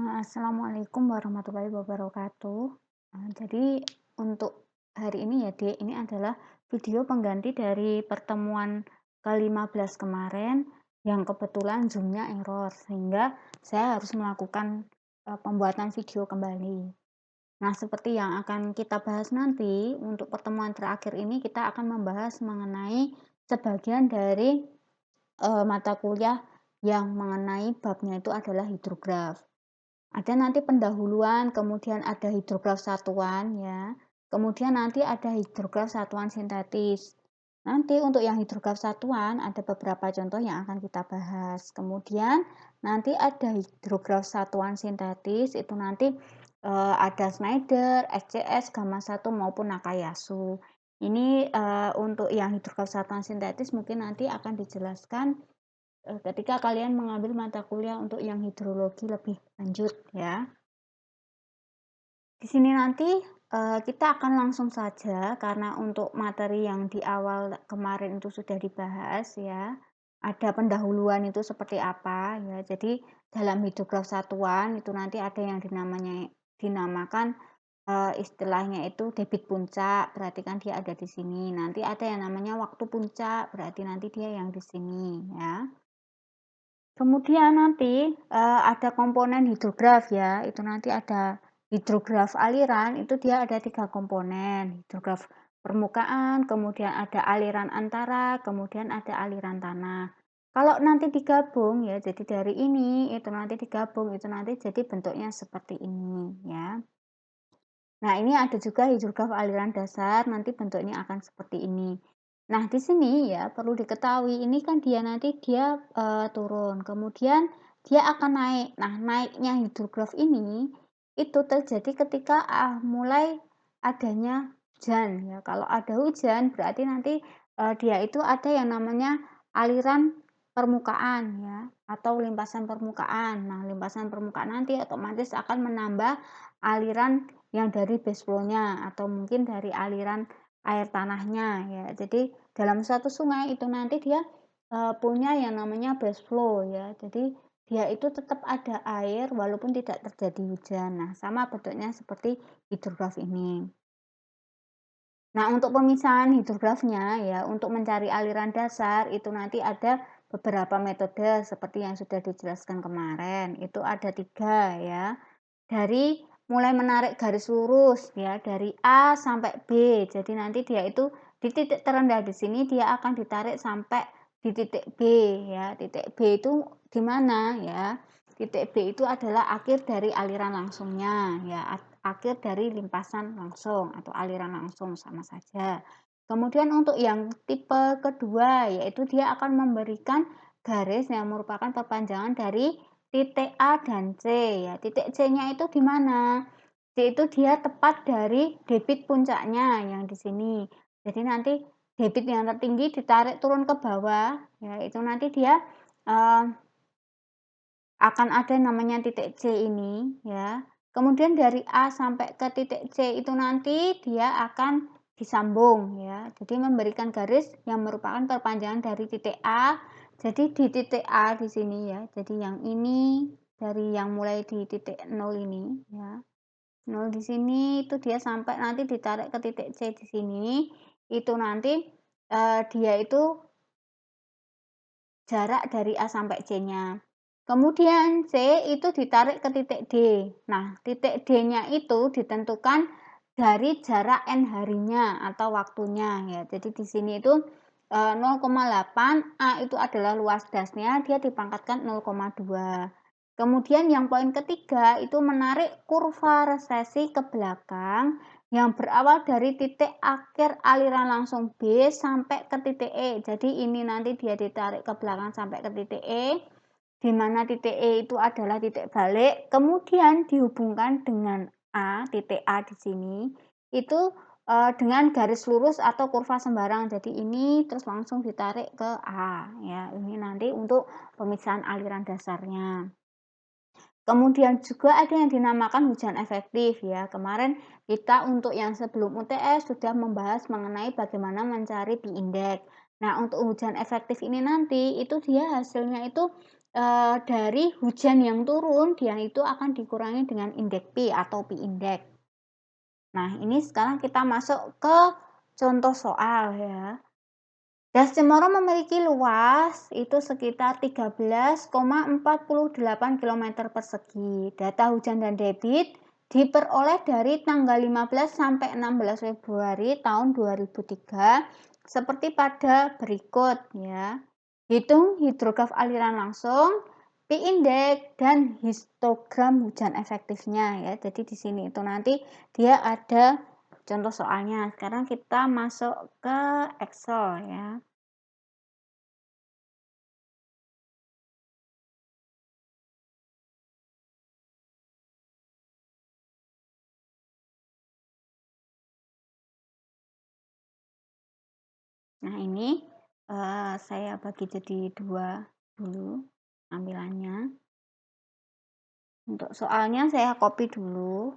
Assalamualaikum warahmatullahi wabarakatuh. Jadi untuk hari ini ya, Dek, ini adalah video pengganti dari pertemuan ke-15 kemarin yang kebetulan Zoom-nya error sehingga saya harus melakukan pembuatan video kembali. Nah, seperti yang akan kita bahas nanti, untuk pertemuan terakhir ini kita akan membahas mengenai sebagian dari mata kuliah yang mengenai babnya itu adalah hidrograf. Ada nanti pendahuluan, kemudian ada hidrograf satuan ya. Kemudian nanti ada hidrograf satuan sintetis. Nanti untuk yang hidrograf satuan ada beberapa contoh yang akan kita bahas. Kemudian nanti ada hidrograf satuan sintetis itu nanti ada Schneider, SCS, Gamma 1 maupun Nakayasu. Ini untuk yang hidrograf satuan sintetis mungkin nanti akan dijelaskan ketika kalian mengambil mata kuliah untuk yang hidrologi lebih lanjut ya. Di sini nanti kita akan langsung saja karena untuk materi yang di awal kemarin itu sudah dibahas ya. Ada pendahuluan itu seperti apa ya. Jadi dalam hidrograf satuan itu nanti ada yang dinamakan istilahnya itu debit puncak, berarti kan dia ada di sini. Nanti ada yang namanya waktu puncak, berarti nanti dia yang di sini ya. Kemudian nanti ada komponen hidrograf ya, itu nanti ada hidrograf aliran, itu dia ada 3 komponen, hidrograf permukaan, kemudian ada aliran antara, kemudian ada aliran tanah. Kalau nanti digabung ya, jadi dari ini, itu nanti digabung, itu nanti jadi bentuknya seperti ini ya. Nah, ini ada juga hidrograf aliran dasar, nanti bentuknya akan seperti ini. Nah, di sini ya perlu diketahui ini kan dia turun, kemudian dia akan naik. Nah, naiknya hidrograf ini itu terjadi ketika mulai adanya hujan ya. Kalau ada hujan berarti nanti dia itu ada yang namanya aliran permukaan ya atau limpasan permukaan. Nah, limpasan permukaan nanti otomatis akan menambah aliran yang dari base flow-nya atau mungkin dari aliran air tanahnya ya. Jadi dalam suatu sungai itu nanti dia punya yang namanya base flow ya. Jadi dia itu tetap ada air walaupun tidak terjadi hujan. Nah, sama bentuknya seperti hidrograf ini. Nah, untuk pemisahan hidrografnya ya, untuk mencari aliran dasar itu nanti ada beberapa metode seperti yang sudah dijelaskan kemarin. Itu ada 3 ya. Dari mulai menarik garis lurus ya, dari A sampai B. Jadi nanti dia itu di titik terendah di sini dia akan ditarik sampai di titik B ya. Titik B itu di mana ya? Titik B itu adalah akhir dari aliran langsungnya ya, akhir dari limpasan langsung atau aliran langsung sama saja. Kemudian untuk yang tipe kedua yaitu dia akan memberikan garis yang merupakan perpanjangan dari titik A dan C ya. Titik C-nya itu di mana? C itu dia tepat dari debit puncaknya yang di sini. Jadi nanti debit yang tertinggi ditarik turun ke bawah ya, itu nanti dia uh, akan ada namanya titik C ini ya. Kemudian dari A sampai ke titik C itu nanti dia akan disambung ya. Jadi memberikan garis yang merupakan perpanjangan dari titik A. Jadi di titik A di sini ya. Jadi yang ini dari yang mulai di titik 0 ini ya. 0 di sini itu dia sampai nanti ditarik ke titik C di sini. Itu nanti dia itu jarak dari A sampai C-nya. Kemudian C itu ditarik ke titik D. Nah, titik D-nya itu ditentukan dari jarak N harinya atau waktunya ya. Jadi di sini itu 0,8, A itu adalah luas dasnya, dia dipangkatkan 0,2. Kemudian yang poin ketiga itu menarik kurva resesi ke belakang yang berawal dari titik akhir aliran langsung B sampai ke titik E. Jadi ini nanti dia ditarik ke belakang sampai ke titik E, di mana titik E itu adalah titik balik, kemudian dihubungkan dengan A, titik A di sini, itu dengan garis lurus atau kurva sembarang. Jadi ini terus langsung ditarik ke A ya. Ini nanti untuk pemisahan aliran dasarnya. Kemudian juga ada yang dinamakan hujan efektif ya. Kemarin kita untuk yang sebelum UTS sudah membahas mengenai bagaimana mencari P-index. Nah, untuk hujan efektif ini nanti, itu dia hasilnya itu, dari hujan yang turun, dia itu akan dikurangi dengan indeks Pi atau Pi indeks. Nah, ini sekarang kita masuk ke contoh soal ya. Das Cemoro memiliki luas itu sekitar 13,48 kilometer persegi. Data hujan dan debit diperoleh dari tanggal 15 sampai 16 Februari tahun 2003 seperti pada berikut ya. Hitung hidrograf aliran langsung, Pi indeks dan histogram hujan efektifnya ya. Jadi di sini itu nanti dia ada contoh soalnya. Sekarang kita masuk ke Excel ya. Nah ini, saya bagi jadi 2 dulu tampilannya. Untuk soalnya saya copy dulu.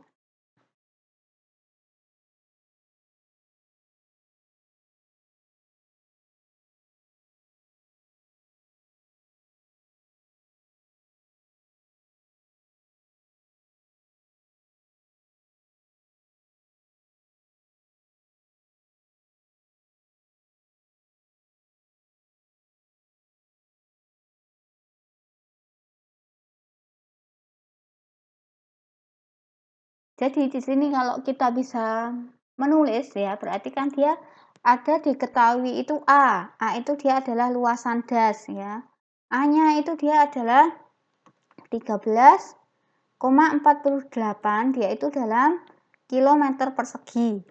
Jadi di sini kalau kita bisa menulis ya, berarti kan dia ada diketahui itu A. A itu dia adalah luasan das ya. A-nya itu dia adalah 13,48, dia itu dalam kilometer persegi.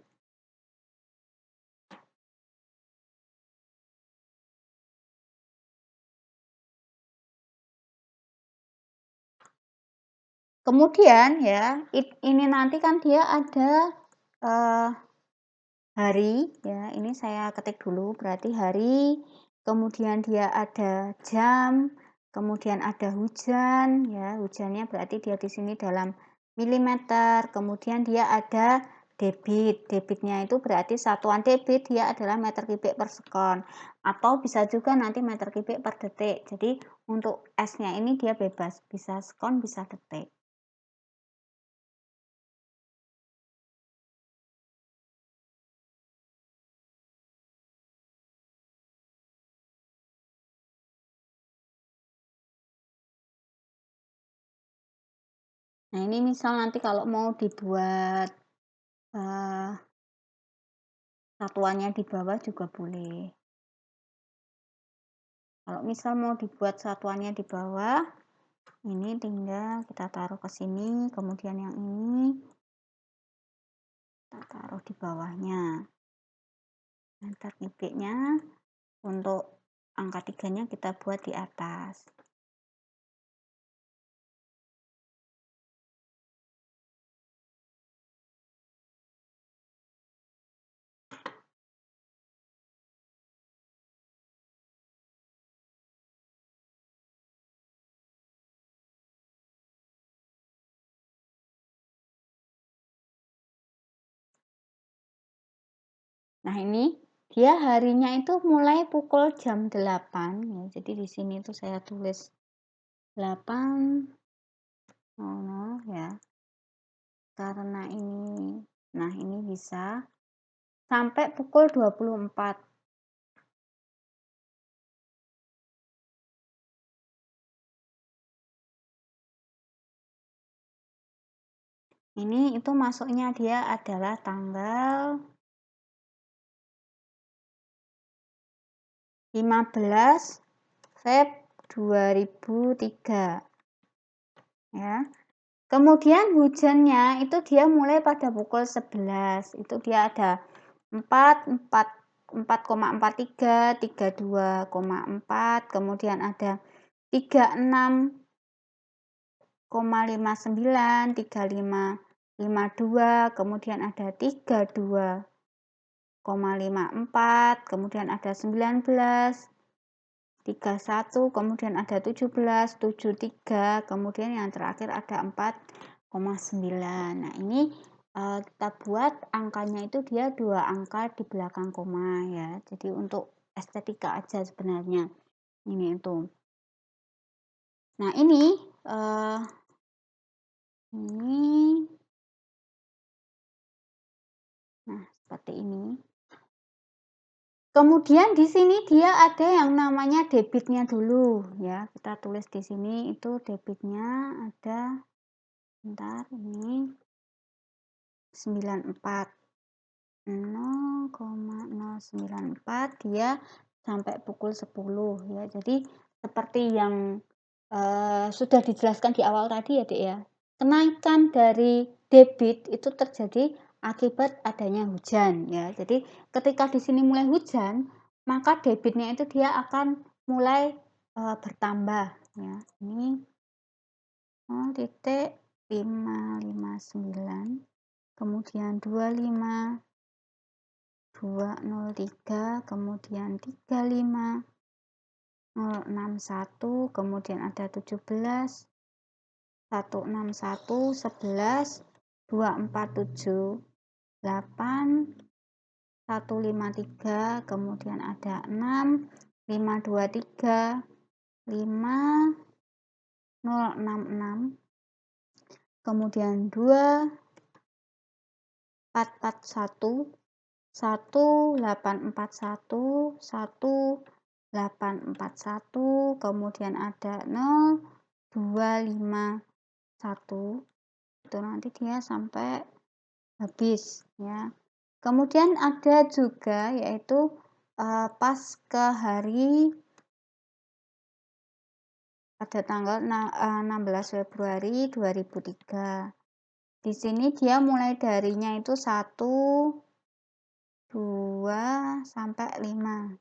Kemudian ya, ini nanti kan dia ada hari ya, ini saya ketik dulu berarti hari, kemudian dia ada jam, kemudian ada hujan ya, hujannya berarti dia di sini dalam milimeter, kemudian dia ada debit, debitnya itu berarti satuan debit dia adalah meter kubik per sekon, atau bisa juga nanti meter kubik per detik. Jadi untuk S-nya ini dia bebas, bisa sekon, bisa detik. Nah, ini misal nanti kalau mau dibuat satuannya di bawah juga boleh. Kalau misal mau dibuat satuannya di bawah, ini tinggal kita taruh ke sini, kemudian yang ini kita taruh di bawahnya. Meter kubiknya untuk angka 3-nya kita buat di atas. Nah, ini dia harinya itu mulai pukul jam 8 ya. Jadi di sini tuh saya tulis 8.00 ya. Karena ini, nah ini bisa sampai pukul 24. Ini itu masuknya dia adalah tanggal 15 Feb 2003 ya. Kemudian hujannya itu dia mulai pada pukul 11. Itu dia ada 4,43, 32,4, kemudian ada 36,59, 35,52, kemudian ada 32,54, kemudian ada 19, 31, kemudian ada 17, 73, kemudian yang terakhir ada 4,9. Nah, ini kita buat angkanya itu dia 2 angka di belakang koma ya. Jadi untuk estetika aja sebenarnya, ini itu. Nah ini, eee, ini nah seperti ini. Kemudian di sini dia ada yang namanya debitnya dulu ya, kita tulis di sini itu debitnya ada, bentar ini 94. 0,094 dia sampai pukul 10 ya. Jadi seperti yang, sudah dijelaskan di awal tadi ya, Dek, ya. Kenaikan dari debit itu terjadi akibat adanya hujan ya. Jadi ketika di sini mulai hujan, maka debitnya itu dia akan mulai, bertambah ya. Ini 0,559, kemudian 25.203, kemudian 35.061, kemudian ada 17, 161, 11, 247, 8, 153, kemudian ada 6, 523, 5, 066, kemudian 2, 441, 1841, 1841, kemudian ada 0251, itu nanti dia sampai habis ya. Kemudian ada juga yaitu, pas ke hari pada tanggal 16 Februari 2003. Di sini dia mulai darinya itu 1, 2, sampai 5.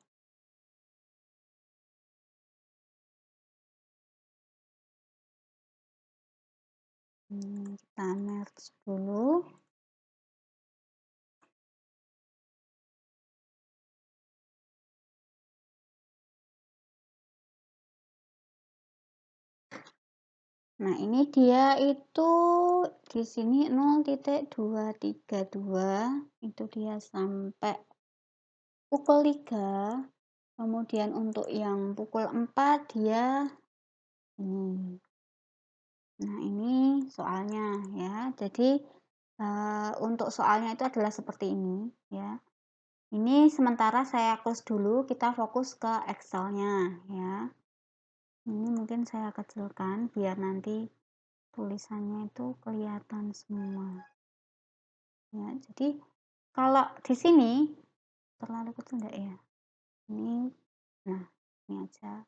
Kita merge dulu. Nah, ini dia itu di sini 0,232, itu dia sampai pukul 3. Kemudian untuk yang pukul 4 dia ini. Nah, ini soalnya ya. Jadi, untuk soalnya itu adalah seperti ini ya. Ini sementara saya close dulu, kita fokus ke Excel-nya ya. Ini mungkin saya kecilkan biar nanti tulisannya itu kelihatan semua. Ya, jadi kalau di sini terlalu kecil enggak ya? Ini, nah ini aja.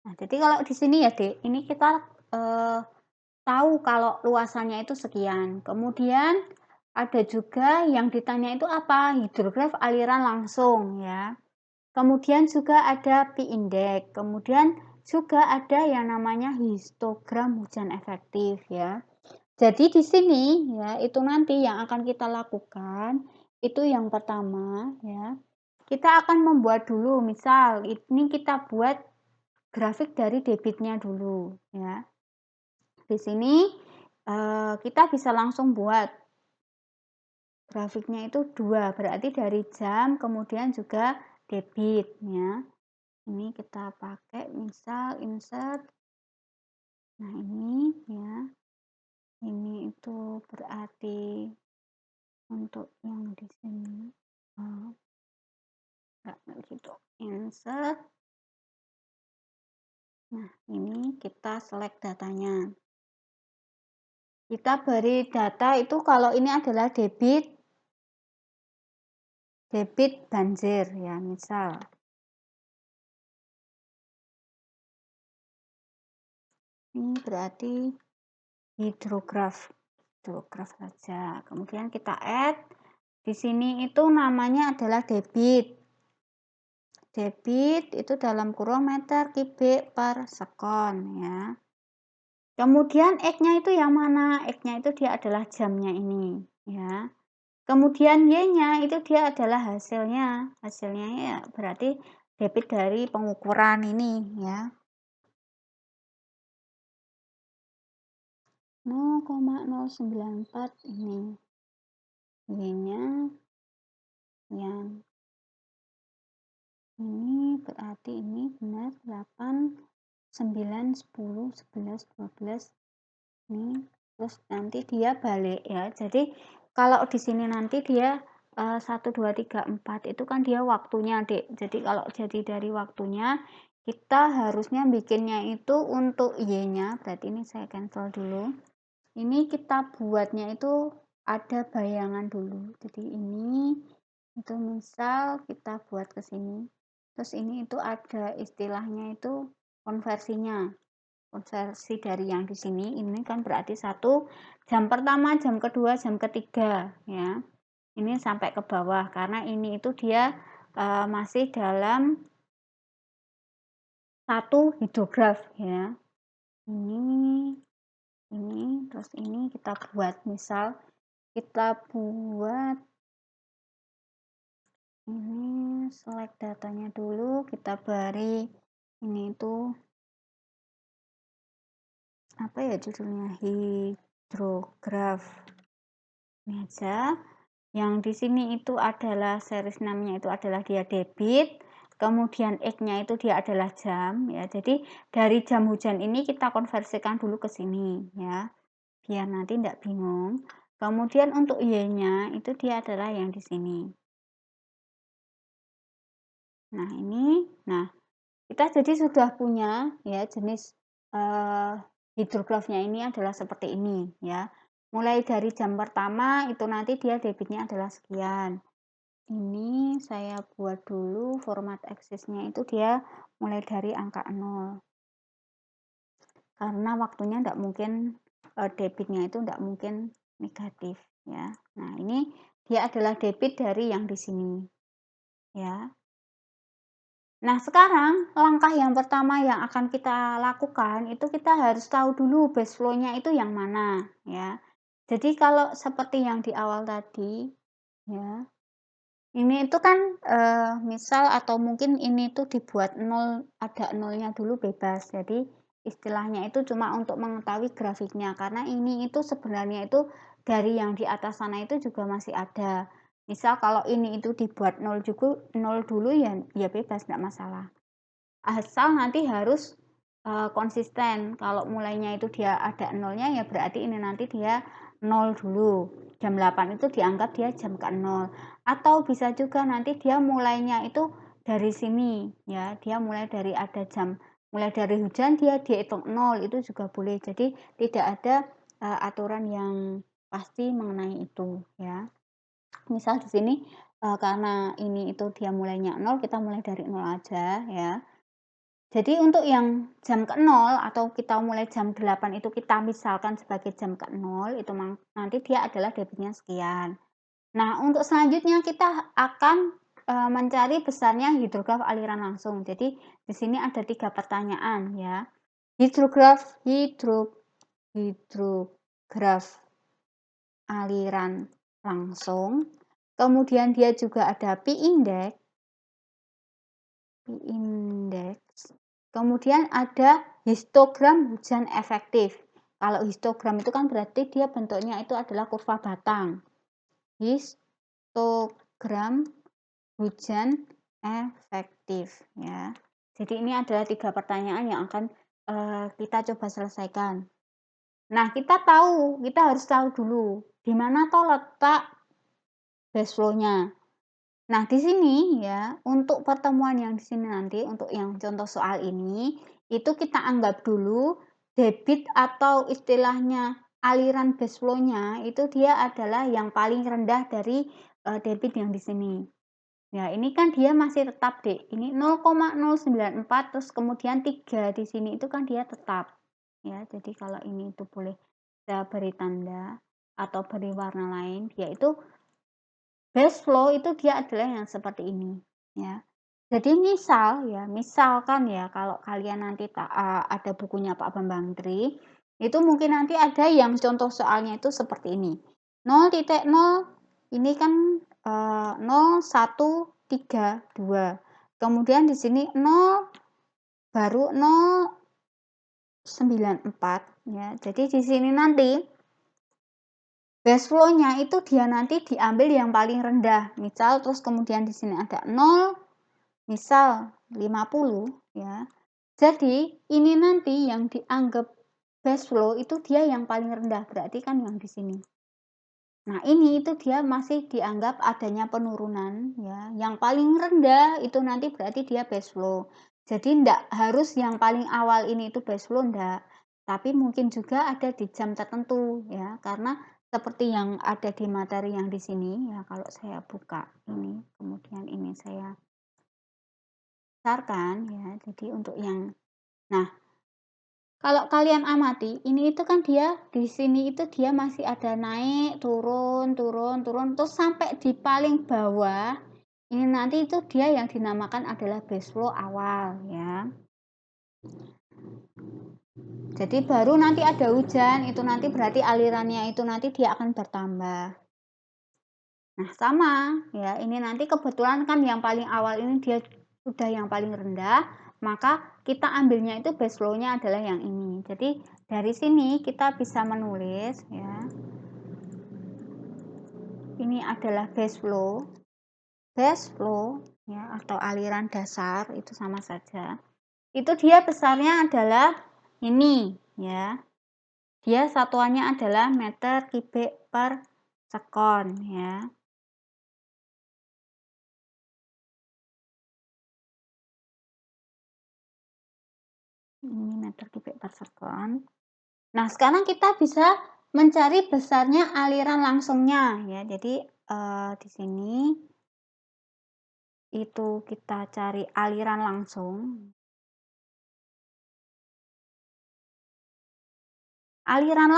Nah, jadi kalau di sini ya, Dek, ini kita tahu kalau luasannya itu sekian. Kemudian ada juga yang ditanya itu apa? Hidrograf aliran langsung ya. Kemudian juga ada P-index. Kemudian juga ada yang namanya histogram hujan efektif ya. Jadi di sini ya, itu nanti yang akan kita lakukan itu yang pertama ya. Kita akan membuat dulu, misal ini kita buat grafik dari debitnya dulu ya. Di sini kita bisa langsung buat grafiknya itu 2, berarti dari jam kemudian juga debit ya. Ini kita pakai misal insert. Nah, ini ya. Ini itu berarti untuk yang di sini enggak gitu. Insert. Nah, ini kita select datanya. Kita beri data itu kalau ini adalah debit banjir ya, misal. Ini berarti hidrograf saja. Kemudian kita add. Di sini itu namanya adalah debit. Debit itu dalam kurung meter kubik per sekon ya. Kemudian X-nya itu yang mana? X-nya itu dia adalah jamnya ini ya. Kemudian Y-nya itu dia adalah hasilnya. Hasilnya ya berarti debit dari pengukuran ini ya. 0,094 ini. Y-nya yang Ini berarti ini benar 8, 9, 10, 11, 12. Ini, terus nanti dia balik ya. Jadi kalau di sini nanti dia 1, 2, 3, 4 itu kan dia waktunya, Dek. Jadi kalau jadi dari waktunya, kita harusnya bikinnya itu untuk Y-nya, berarti ini saya cancel dulu. Ini kita buatnya itu ada bayangan dulu. Jadi ini itu misal kita buat ke sini. Terus ini itu ada istilahnya itu konversinya. Konversi dari yang di sini ini kan berarti satu jam pertama, jam kedua, jam ketiga ya. Ini sampai ke bawah karena ini itu dia masih dalam satu hidrograf ya. Ini terus ini kita buat misal kita buat ini select datanya dulu, kita beri ini itu apa ya judulnya, hidrograf ini aja. Yang di sini itu adalah series namanya itu adalah dia debit, kemudian X-nya itu dia adalah jam ya. Jadi dari jam hujan ini kita konversikan dulu ke sini ya, biar nanti tidak bingung. Kemudian untuk Y-nya itu dia adalah yang di sini. Nah, ini, nah kita jadi sudah punya ya jenis hidrografnya ini adalah seperti ini ya. Mulai dari jam pertama itu nanti dia debitnya adalah sekian. Ini saya buat dulu format aksesnya itu dia mulai dari angka 0. Karena waktunya tidak mungkin debitnya itu tidak mungkin negatif ya. Nah, ini dia adalah debit dari yang di sini ya. Nah, sekarang langkah yang pertama yang akan kita lakukan itu kita harus tahu dulu base flow-nya itu yang mana ya. Jadi kalau seperti yang di awal tadi ya, ini itu kan misal atau mungkin ini tuh dibuat 0, ada nolnya dulu bebas. Jadi istilahnya itu cuma untuk mengetahui grafiknya karena ini itu sebenarnya itu dari yang di atas sana itu juga masih ada. Misal kalau ini itu dibuat 0 juga 0 dulu ya bebas enggak masalah. Asal nanti harus konsisten. Kalau mulainya itu dia ada nolnya ya berarti ini nanti dia 0 dulu. Jam 8 itu dianggap dia jam ke 0. Atau bisa juga nanti dia mulainya itu dari sini ya. Dia mulai dari ada jam, mulai dari hujan dia dihitung 0 itu juga boleh. Jadi tidak ada aturan yang pasti mengenai itu ya. Misal di sini karena ini itu dia mulainya 0, kita mulai dari 0 aja ya. Jadi untuk yang jam ke 0 atau kita mulai jam 8 itu kita misalkan sebagai jam ke 0 itu nanti dia adalah debitnya sekian. Nah, untuk selanjutnya kita akan mencari besarnya hidrograf aliran langsung. Jadi di sini ada 3 pertanyaan ya. Hidrograf aliran langsung. Kemudian dia juga ada P-index. Kemudian ada histogram hujan efektif. Kalau histogram itu kan berarti dia bentuknya itu adalah kurva batang. Histogram hujan efektif ya. Jadi ini adalah 3 pertanyaan yang akan kita coba selesaikan. Nah, kita harus tahu dulu di mana toh letak base flow-nya. Nah, di sini ya, untuk pertemuan yang di sini nanti, untuk yang contoh soal ini, itu kita anggap dulu debit atau istilahnya aliran base flow-nya itu dia adalah yang paling rendah dari debit yang di sini. Ya, ini kan dia masih tetap, Dek. Ini 0,094 terus kemudian 3 di sini itu kan dia tetap. Ya, jadi kalau ini itu boleh saya beri tanda atau beri warna lain, yaitu base flow itu dia adalah yang seperti ini ya. Jadi misalkan ya kalau kalian nanti ada bukunya Pak Bambang Tri, itu mungkin nanti ada yang contoh soalnya itu seperti ini. 0,0 ini kan 0, 1, 3, 2. Kemudian di sini 0 baru 0,94 ya. Jadi di sini nanti base flow-nya itu dia nanti diambil yang paling rendah. Misal terus kemudian di sini ada 0, misal 50 ya. Jadi ini nanti yang dianggap base flow itu dia yang paling rendah, berarti kan yang di sini. Nah, ini itu dia masih dianggap adanya penurunan ya. Yang paling rendah itu nanti berarti dia base flow. Jadi ndak harus yang paling awal ini itu base flow ndak. Tapi mungkin juga ada di jam tertentu ya. Karena seperti yang ada di materi yang di sini ya, kalau saya buka ini, kemudian ini saya besarkan ya. Jadi untuk yang nah, kalau kalian amati, ini itu kan dia di sini itu dia masih ada naik, turun, turun, turun, terus sampai di paling bawah. Ini nanti itu dia yang dinamakan adalah base flow awal ya. Jadi baru nanti ada hujan, itu nanti berarti alirannya itu nanti dia akan bertambah. Nah, sama ya, ini nanti kebetulan kan yang paling awal ini dia sudah yang paling rendah, maka kita ambilnya itu base flow-nya adalah yang ini. Jadi dari sini kita bisa menulis ya. Ini adalah base flow. Base flow ya atau aliran dasar itu sama saja. Itu dia besarnya adalah ini ya. Dia satuannya adalah meter kubik per sekon ya. Ini meter kubik per sekon. Nah, sekarang kita bisa mencari besarnya aliran langsungnya ya. Jadi di sini itu kita cari aliran langsung. Aliran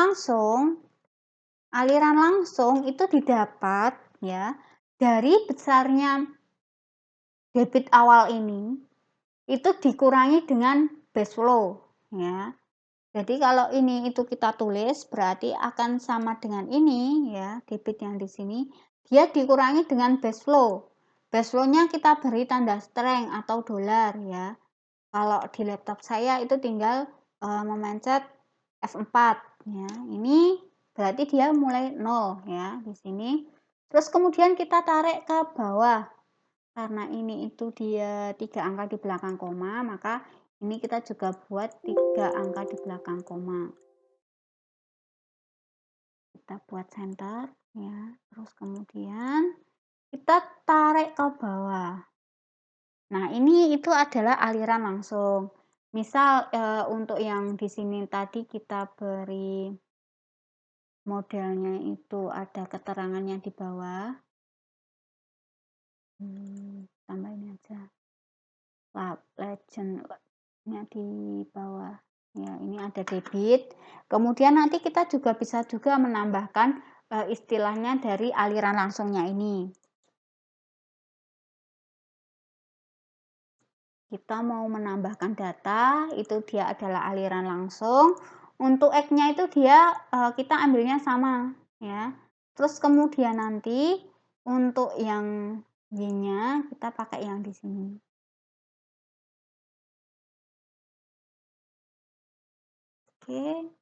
langsung itu didapat ya dari besarnya debit awal ini itu dikurangi dengan base flow ya. Jadi kalau ini itu kita tulis berarti akan sama dengan ini ya, debit yang di sini dia dikurangi dengan base flow. Base flow-nya kita beri tanda strength atau dolar ya. Kalau di laptop saya itu tinggal memencet F4 ya. Ini berarti dia mulai 0 ya di sini. Terus kemudian kita tarik ke bawah. Karena ini itu dia 3 angka di belakang koma, maka ini kita juga buat 3 angka di belakang koma. Kita buat center ya. Terus kemudian kita tarik ke bawah. Nah, ini itu adalah aliran langsung. Misal untuk yang di sini tadi kita beri modelnya itu ada keterangannya di bawah. Tambah ini aja. Legend-nya di bawah. Ya, ini ada debit. Kemudian nanti kita juga bisa juga menambahkan istilahnya dari aliran langsungnya ini. Kita mau menambahkan data, itu dia adalah aliran langsung. Untuk X-nya itu dia kita ambilnya sama ya. Terus kemudian nanti untuk yang Y-nya kita pakai yang di sini. Oke.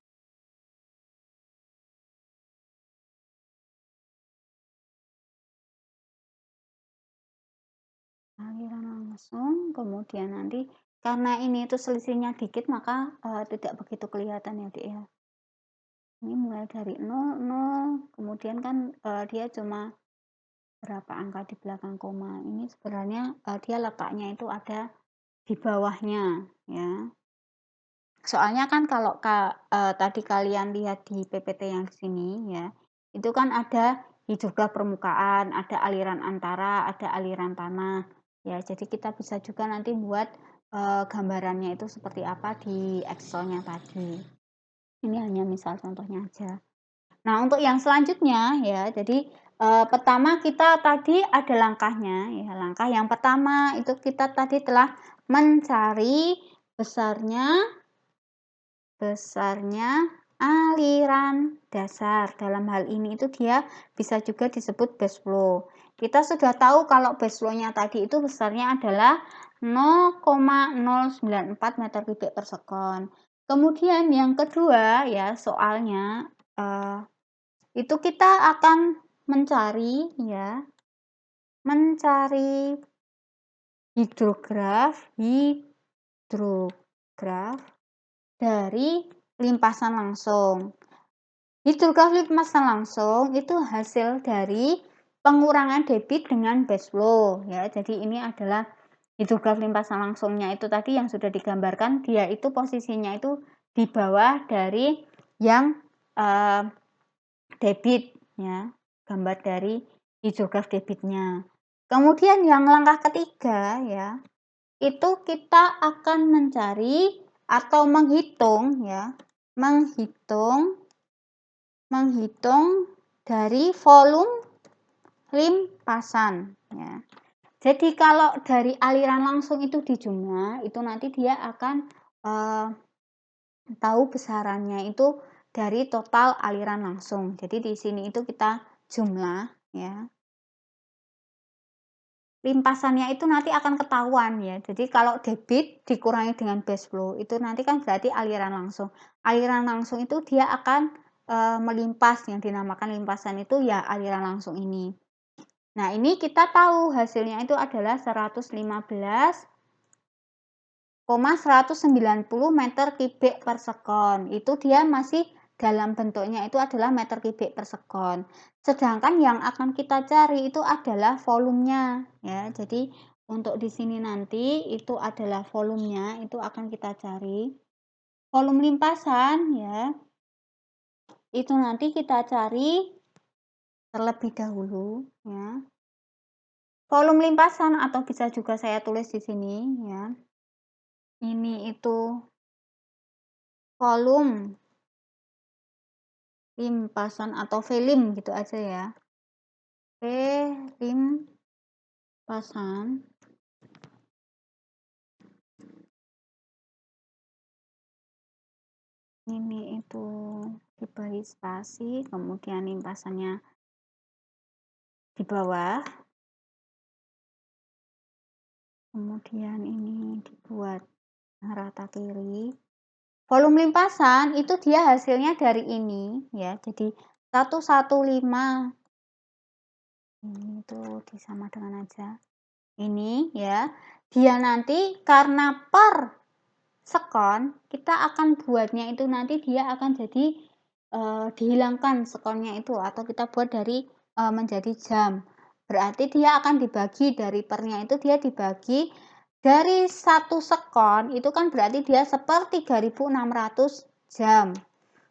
Aliran langsung, kemudian nanti karena ini itu selisihnya dikit maka tidak begitu kelihatan ya, Dik ya. Ini mulai dari 0, 0, kemudian kan dia cuma berapa angka di belakang koma. Ini sebenarnya dia letaknya itu ada di bawahnya ya. Soalnya kan kalau tadi kalian lihat di PPT yang di sini ya, itu kan ada hidrograf permukaan, ada aliran antara, ada aliran tanah. Ya, jadi kita bisa juga nanti buat gambarannya itu seperti apa di Excel-nya tadi. Ini hanya misal contohnya aja. Nah, untuk yang selanjutnya ya, jadi pertama kita tadi ada langkahnya ya. Langkah yang pertama itu kita tadi telah mencari besarnya aliran dasar. Dalam hal ini itu dia bisa juga disebut base flow. Kita sudah tahu kalau base flow-nya tadi itu besarnya adalah 0,094 meter kubik per sekon. Kemudian yang kedua ya soalnya itu kita akan mencari hidrograf dari limpasan langsung. Hidrograf limpasan langsung itu hasil dari pengurangan debit dengan base flow ya. Jadi ini adalah hidrograf limpasan langsungnya itu tadi yang sudah digambarkan, dia itu posisinya itu di bawah dari yang debit ya, gambar dari hidrograf debitnya. Kemudian yang langkah ketiga ya, itu kita akan mencari atau menghitung ya, menghitung dari volume limpasan ya. Jadi kalau dari aliran langsung itu dijumlah, itu nanti dia akan tahu besarannya itu dari total aliran langsung. Jadi di sini itu kita jumlah ya. Limpasannya itu nanti akan ketahuan ya. Jadi kalau debit dikurangi dengan base flow itu nanti kan berarti aliran langsung. Aliran langsung itu dia akan melimpas, yang dinamakan limpasan itu ya aliran langsung ini. Nah, ini kita tahu hasilnya itu adalah 115,190 meter kubik per sekon. Itu dia masih dalam bentuknya itu adalah meter kubik per sekon. Sedangkan yang akan kita cari itu adalah volumenya ya. Jadi untuk di sini nanti itu adalah volumenya, itu akan kita cari. Volume limpasan ya. Itu nanti kita cari terlebih dahulu ya. Volume limpasan atau bisa juga saya tulis di sini ya. Ini itu volume limpasan atau film gitu aja ya. Limpasan ini itu diberi spasi, kemudian limpasannya di bawah, kemudian ini dibuat rata kiri. Volume limpasan itu dia hasilnya dari ini ya, jadi 115 ini tuh disama dengan aja ini ya. Dia nanti karena per sekon kita akan buatnya itu nanti dia akan jadi dihilangkan sekonnya itu atau kita buat dari menjadi jam. Berarti dia akan dibagi dari pernya itu dia dibagi dari 1 sekon itu kan berarti dia 1/3600 jam.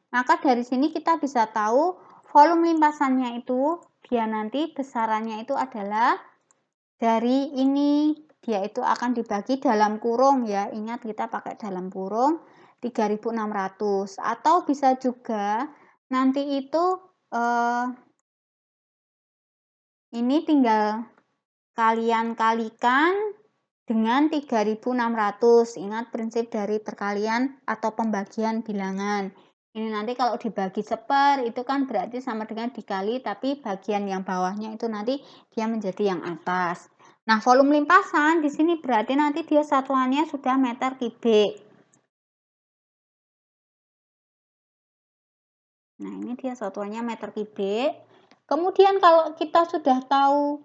Maka dari sini kita bisa tahu volume limpasannya itu dia nanti besarannya itu adalah dari ini dia itu akan dibagi dalam kurung ya. Ingat kita pakai dalam kurung 3600 atau bisa juga nanti itu ini tinggal kalian kalikan dengan 3600. Ingat prinsip dari perkalian atau pembagian bilangan. Ini nanti kalau dibagi seper itu kan berarti sama dengan dikali, tapi bagian yang bawahnya itu nanti dia menjadi yang atas. Nah, volume limpasan di sini berarti nanti dia satuannya sudah meter kubik. Nah, ini dia satuannya meter kubik. Kemudian kalau kita sudah tahu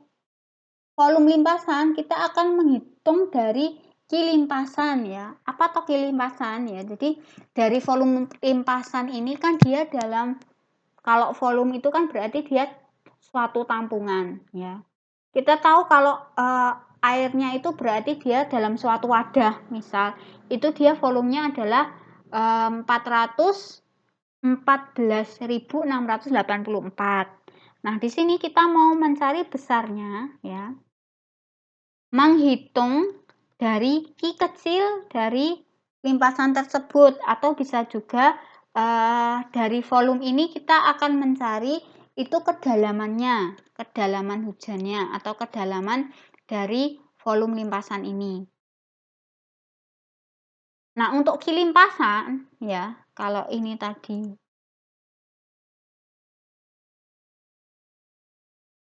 volume limpasan, kita akan menghitung dari kilimpasan ya. Apa toh kilimpasan ya? Jadi dari volume limpasan ini kan dia dalam, kalau volume itu kan berarti dia suatu tampungan ya. Kita tahu kalau airnya itu berarti dia dalam suatu wadah, misal itu dia volumenya adalah 414.684. Nah, di sini kita mau mencari besarnya ya. Menghitung dari Ki kecil dari limpasan tersebut, atau bisa juga dari volume ini kita akan mencari itu kedalamannya, kedalaman hujannya atau kedalaman dari volume limpasan ini. Nah, untuk Ki limpasan ya, kalau ini tadi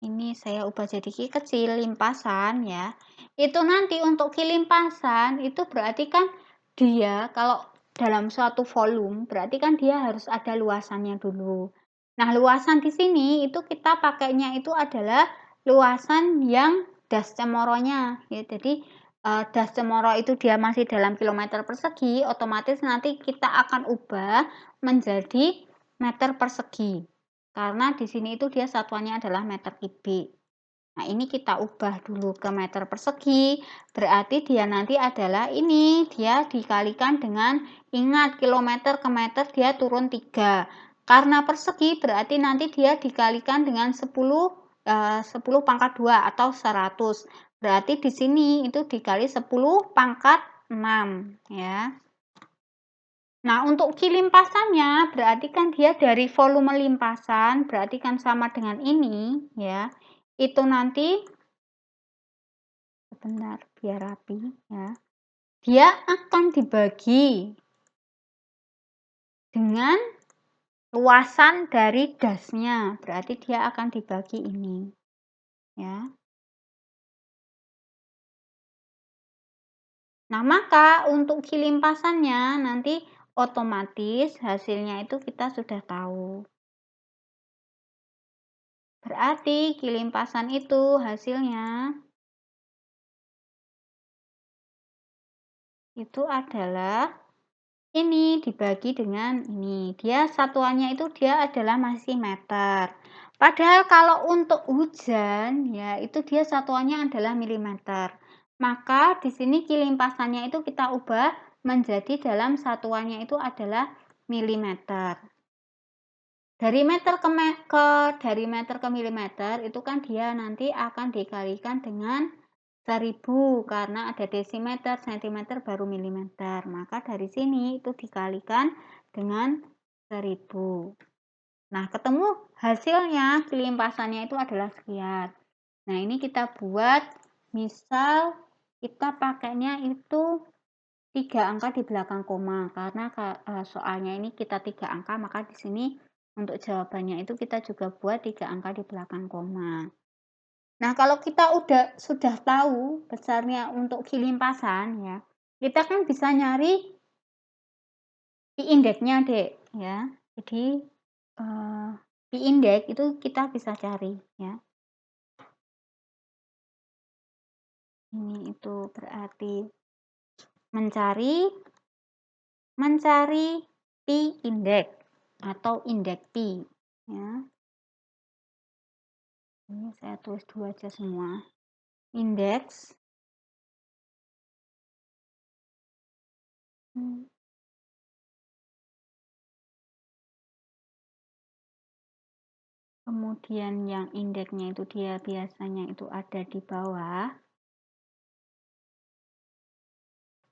ini saya ubah jadi Ki kecil limpasan ya. Itu nanti untuk Ki limpasan itu berarti kan dia kalau dalam suatu volume berarti kan dia harus ada luasannya dulu. Nah, luasan di sini itu kita pakainya itu adalah luasan yang das cemoronya ya. Jadi Das Cemoro itu dia masih dalam kilometer persegi, otomatis nanti kita akan ubah menjadi meter persegi. Karena di sini itu dia satuannya adalah meter kubik. Nah, ini kita ubah dulu ke meter persegi, berarti dia nanti adalah ini, dia dikalikan dengan, ingat kilometer ke meter dia turun 3. Karena persegi berarti nanti dia dikalikan dengan 10 pangkat 2 atau 100. Berarti di sini itu dikali 10 pangkat 6 ya. Nah, untuk Ki limpasannya berarti kan dia dari volume limpasan, berarti kan sama dengan ini ya. Itu nanti sebentar biar rapi ya. Dia akan dibagi dengan luasan dari dasnya. Berarti dia akan dibagi ini ya. Nah, maka untuk Ki limpasannya nanti otomatis hasilnya itu kita sudah tahu. Berarti Ki limpasan itu hasilnya itu adalah ini dibagi dengan ini. Dia satuannya itu dia adalah masih meter. Padahal kalau untuk hujan ya itu dia satuannya adalah milimeter. Maka di sini Ki limpasannya itu kita ubah menjadi dalam satuannya itu adalah milimeter. Dari meter ke milimeter itu kan dia nanti akan dikalikan dengan 1000 karena ada desimeter, sentimeter baru milimeter. Maka dari sini itu dikalikan dengan 1000. Nah, ketemu hasilnya limpasannya itu adalah sekian. Nah, ini kita buat misal kita pakainya itu 3 angka di belakang koma karena soalnya ini kita 3 angka, maka di sini untuk jawabannya itu kita juga buat 3 angka di belakang koma. Nah, kalau kita sudah tahu besarnya untuk Ki limpasan ya, kita kan bisa nyari Pi indeksnya, Dek, ya. Jadi Pi indeks itu kita bisa cari ya. Ini itu berarti mencari Pi indeks atau indeks Pi ya. Ini saya tulis dulu aja semua. Indeks kemudian yang indeksnya itu dia biasanya itu ada di bawah.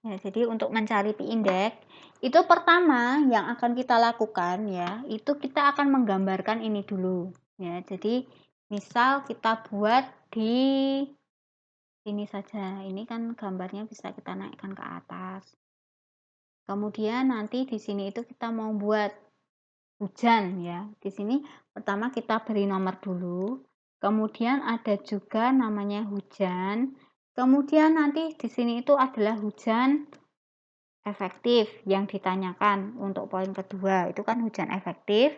Ya, jadi untuk mencari Pi indeks, itu pertama yang akan kita lakukan ya, itu kita akan menggambarkan ini dulu. Ya, jadi misal kita buat di ini saja. Ini kan gambarnya bisa kita naikkan ke atas. Kemudian nanti di sini itu kita mau buat hujan ya. Di sini pertama kita beri nomor dulu. Kemudian ada juga namanya hujan. Kemudian nanti di sini itu adalah hujan efektif yang ditanyakan untuk poin kedua. Itu kan hujan efektif.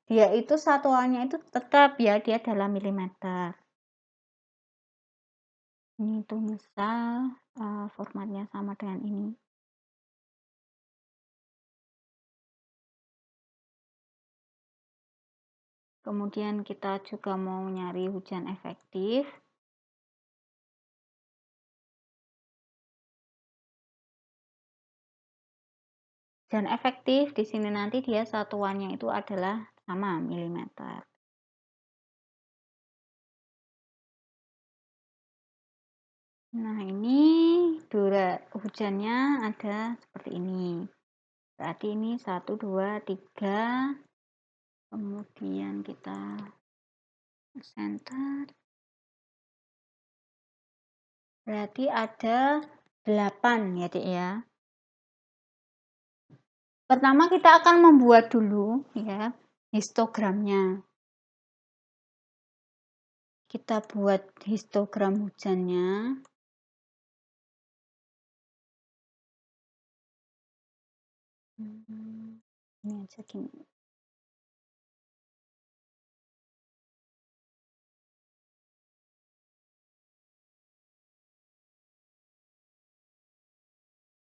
Dia itu satuannya itu tetap ya, dia dalam milimeter. Ini tuh misal formatnya sama dengan ini. Kemudian kita juga mau nyari hujan efektif. Hujan efektif di sini nanti dia satuannya itu adalah sama milimeter. Nah, ini hujannya ada seperti ini. Berarti ini 1, 2, 3. Kemudian kita center. Berarti ada 8 ya, Dik ya. Pertama kita akan membuat dulu ya histogramnya. Kita buat histogram hujannya. Ini aja gini.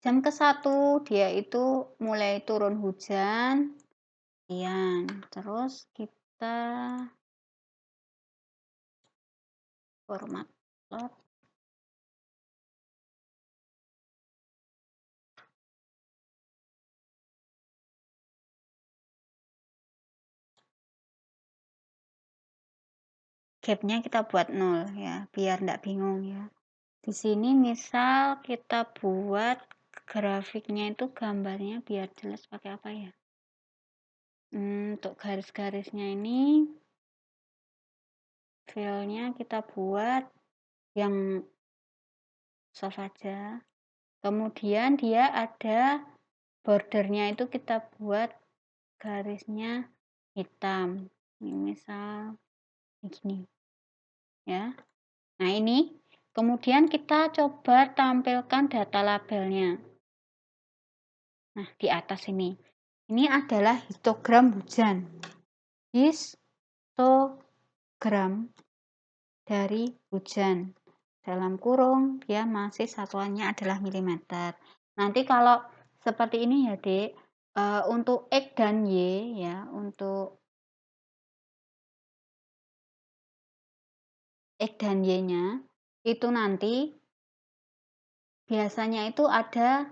Jam ke-1 dia itu mulai turun hujan, sekian. Terus kita format load. Gapnya kita buat 0 ya, biar enggak bingung ya. Di sini misal kita buat grafiknya itu gambarnya biar jelas pakai apa ya? Untuk garis-garisnya ini filenya kita buat yang soft saja. Kemudian dia ada bordernya itu kita buat garisnya hitam. Ini misal begini ya. Nah, ini kemudian kita coba tampilkan data labelnya. Nah, di atas ini. Ini adalah histogram hujan. Histogram dari hujan. Dalam kurung, dia masih satuannya adalah milimeter. Nanti kalau seperti ini ya, Dek, untuk X dan Y ya, untuk X dan Y-nya itu nanti biasanya itu ada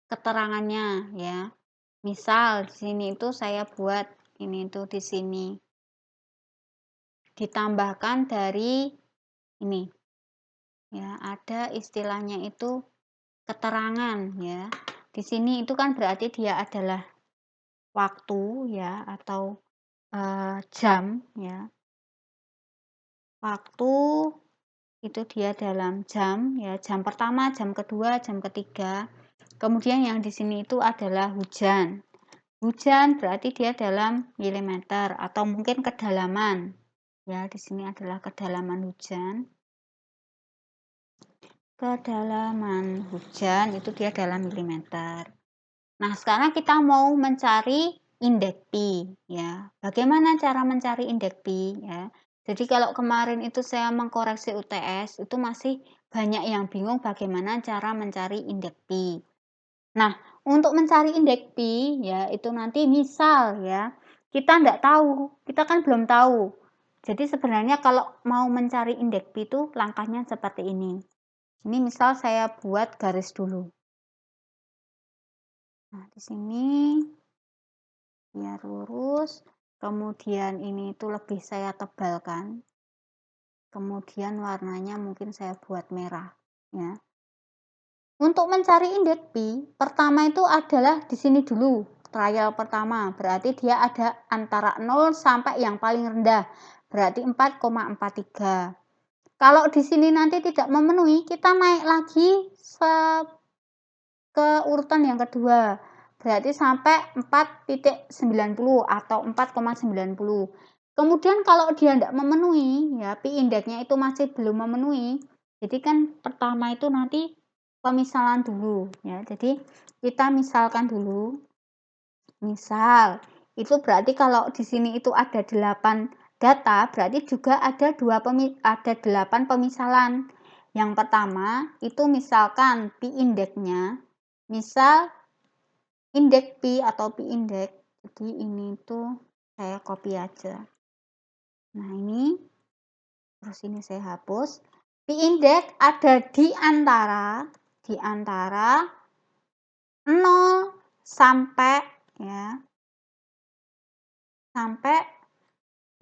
keterangannya ya. Misal di sini itu saya buat ini tuh di sini ditambahkan dari ini ya, ada istilahnya itu keterangan ya. Di sini itu kan berarti dia adalah waktu ya, atau jam ya. Waktu itu dia dalam jam ya, jam pertama, jam kedua, jam ketiga. Kemudian yang di sini itu adalah hujan. Hujan berarti dia dalam milimeter atau mungkin kedalaman. Ya, di sini adalah kedalaman hujan. Kedalaman hujan itu dia dalam milimeter. Nah, sekarang kita mau mencari indeks pi ya. Bagaimana cara mencari indeks pi ya? Jadi kalau kemarin itu saya mengkoreksi UTS, itu masih banyak yang bingung bagaimana cara mencari indeks pi. Nah, untuk mencari indeks pi ya, itu nanti misal ya, kita enggak tahu, kita kan belum tahu. Jadi sebenarnya kalau mau mencari indeks pi itu langkahnya seperti ini. Ini misal saya buat garis dulu. Nah, di sini biar lurus, kemudian ini itu lebih saya tebalkan. Kemudian warnanya mungkin saya buat merah ya. Untuk mencari indeks pi, pertama itu adalah di sini dulu, trial pertama. Berarti dia ada antara 0 sampai yang paling rendah, berarti 4,43. Kalau di sini nanti tidak memenuhi, kita naik lagi ke urutan yang kedua. Berarti sampai 4,90 atau 4,90. Kemudian kalau dia tidak memenuhi, ya pi indeksnya itu masih belum memenuhi. Jadi kan pertama itu nanti pemisalan dulu ya. Jadi kita misalkan dulu. Misal, itu berarti kalau di sini itu ada 8 data, berarti juga ada 8 pemisalan. Yang pertama, itu misalkan pi indeksnya, misal indeks pi atau pi indeks. Jadi ini tuh saya copy aja. Nah, ini terus ini saya hapus. Pi indeks ada di antara 0 sampai ya, sampai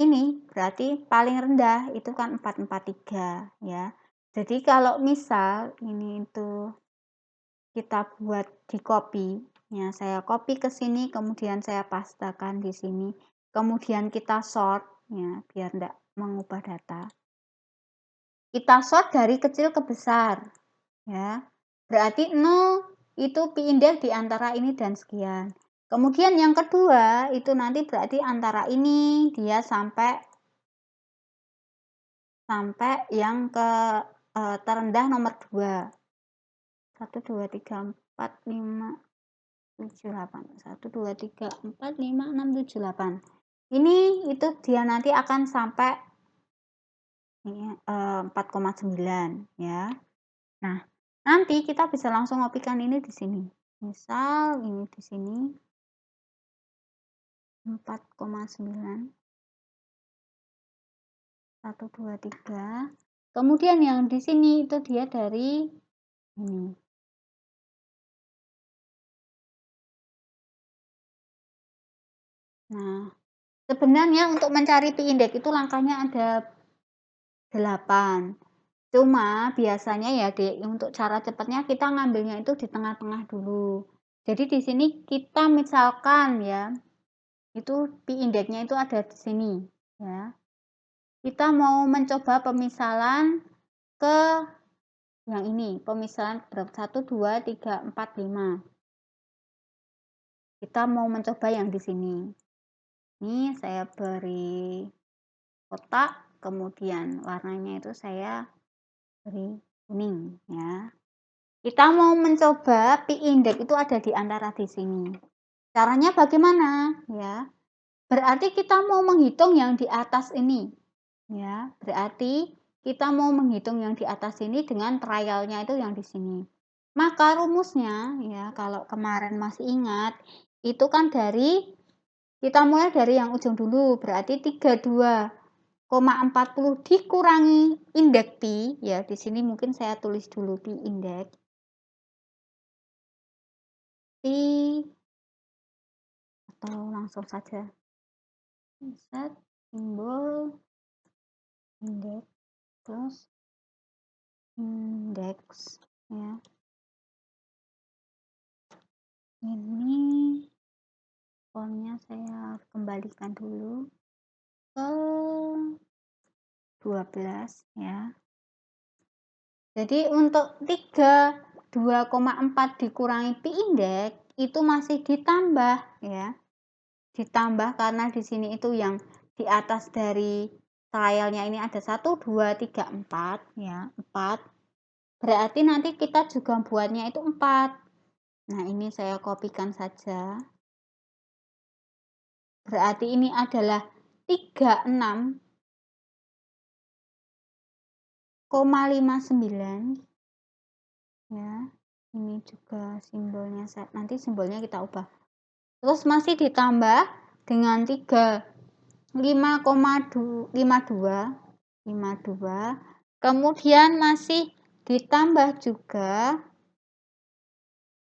ini berarti paling rendah itu kan 443 ya. Jadi kalau misal ini itu kita buat di copy ya, saya copy ke sini, kemudian saya pastakan di sini, kemudian kita sort ya, biar enggak mengubah data. Kita sort dari kecil ke besar ya. Berarti 0 itu pi indeks di antara ini dan sekian. Kemudian yang kedua itu nanti berarti antara ini dia sampai yang ke terendah nomor 2. 1 2 3 4 5 7 8. 1 2 3 4 5 6 7 8. Ini itu dia nanti akan sampai 4,9 ya. Nah, Nanti kita bisa langsung ngopikan ini di sini. Misal ini di sini 4,9, 1, 2, 3. Kemudian yang di sini itu dia dari ini. Nah, sebenarnya untuk mencari pi indeks itu langkahnya ada 8. Cuma biasanya ya untuk cara cepatnya kita ngambilnya itu di tengah-tengah dulu. Jadi di sini kita misalkan ya, itu pi indeksnya itu ada di sini ya. Kita mau mencoba pemisalan ke yang ini, pemisalan berapa? 1, 2, 3, 4, 5. Kita mau mencoba yang di sini. Ini saya beri kotak, kemudian warnanya itu saya beri kuning ya. Kita mau mencoba pi indeks itu ada di antara di sini. Caranya bagaimana? Ya, berarti kita mau menghitung yang di atas ini. Ya, berarti kita mau menghitung yang di atas ini dengan trialnya itu yang di sini. Maka rumusnya ya, kalau kemarin masih ingat, itu kan dari kita mulai dari yang ujung dulu, berarti 32,40 dikurangi indeks pi, ya di sini mungkin saya tulis dulu pi indeks. Pi atau langsung saja set simbol indeks terus indeks ya. Ini fontnya saya kembalikan dulu ke 12 ya. Jadi untuk 32,4 dikurangi pi indeks itu masih ditambah ya. Ditambah karena di sini itu yang di atas dari trialnya ini ada 1, 2, 3, 4 ya, 4. Berarti nanti kita juga buatnya itu 4. Nah, ini saya kopikan saja. Berarti ini adalah 36,59 ya. Ini juga simbolnya nanti simbolnya kita ubah. Terus masih ditambah dengan 5,52. Kemudian masih ditambah juga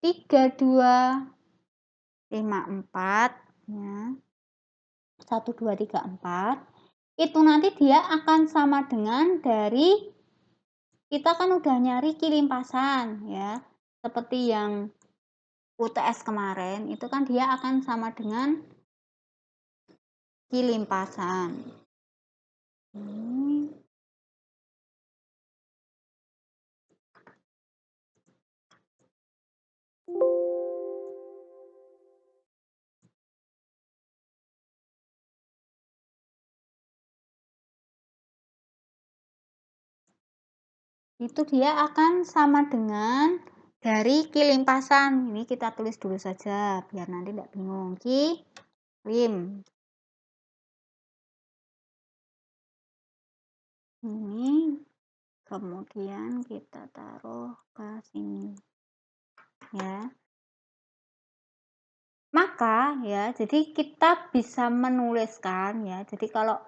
3254 ya. 1, 2, 3, 4. Itu nanti dia akan sama dengan dari kita kan udah nyari ki limpasan ya. Seperti yang UTS kemarin, itu kan dia akan sama dengan ki limpasan. Itu dia akan sama dengan dari ki limpasan. Ini kita tulis dulu saja biar nanti tidak bingung. Ki lim. Ini kemudian kita taruh ke sini. Ya. Maka ya, jadi kita bisa menuliskan ya. Jadi kalau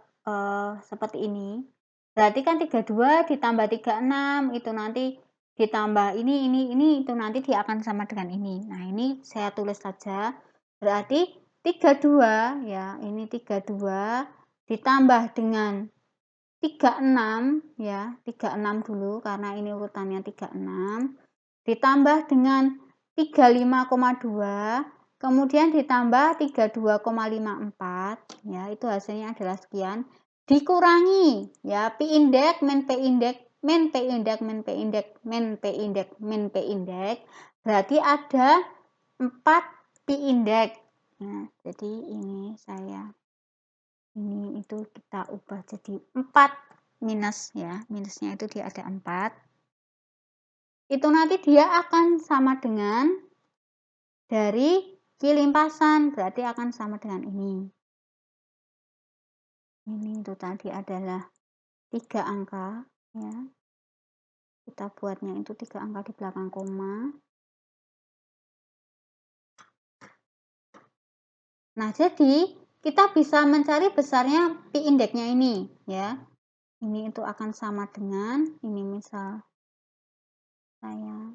seperti ini, berarti kan 32 ditambah 36 itu nanti ditambah ini itu nanti dia akan sama dengan ini. Nah, ini saya tulis saja. Berarti 32 ya, ini 32 ditambah dengan 36 ya, 36 dulu karena ini urutannya 36 ditambah dengan 35,2 kemudian ditambah 32,54 ya, itu hasilnya adalah sekian dikurangi ya pi indeks min p indeks min p indeks min p indeks min p indeks min p indeks berarti ada 4 pi indeks. Nah, jadi ini saya ini itu kita ubah jadi 4 minus ya, minusnya itu dia ada 4. Itu nanti dia akan sama dengan dari ki limpasan, berarti akan sama dengan ini. Ini itu tadi adalah 3 angka ya. Kita buatnya itu 3 angka di belakang koma. Nah, jadi kita bisa mencari besarnya pi indeksnya ini, ya. Ini itu akan sama dengan, ini misal saya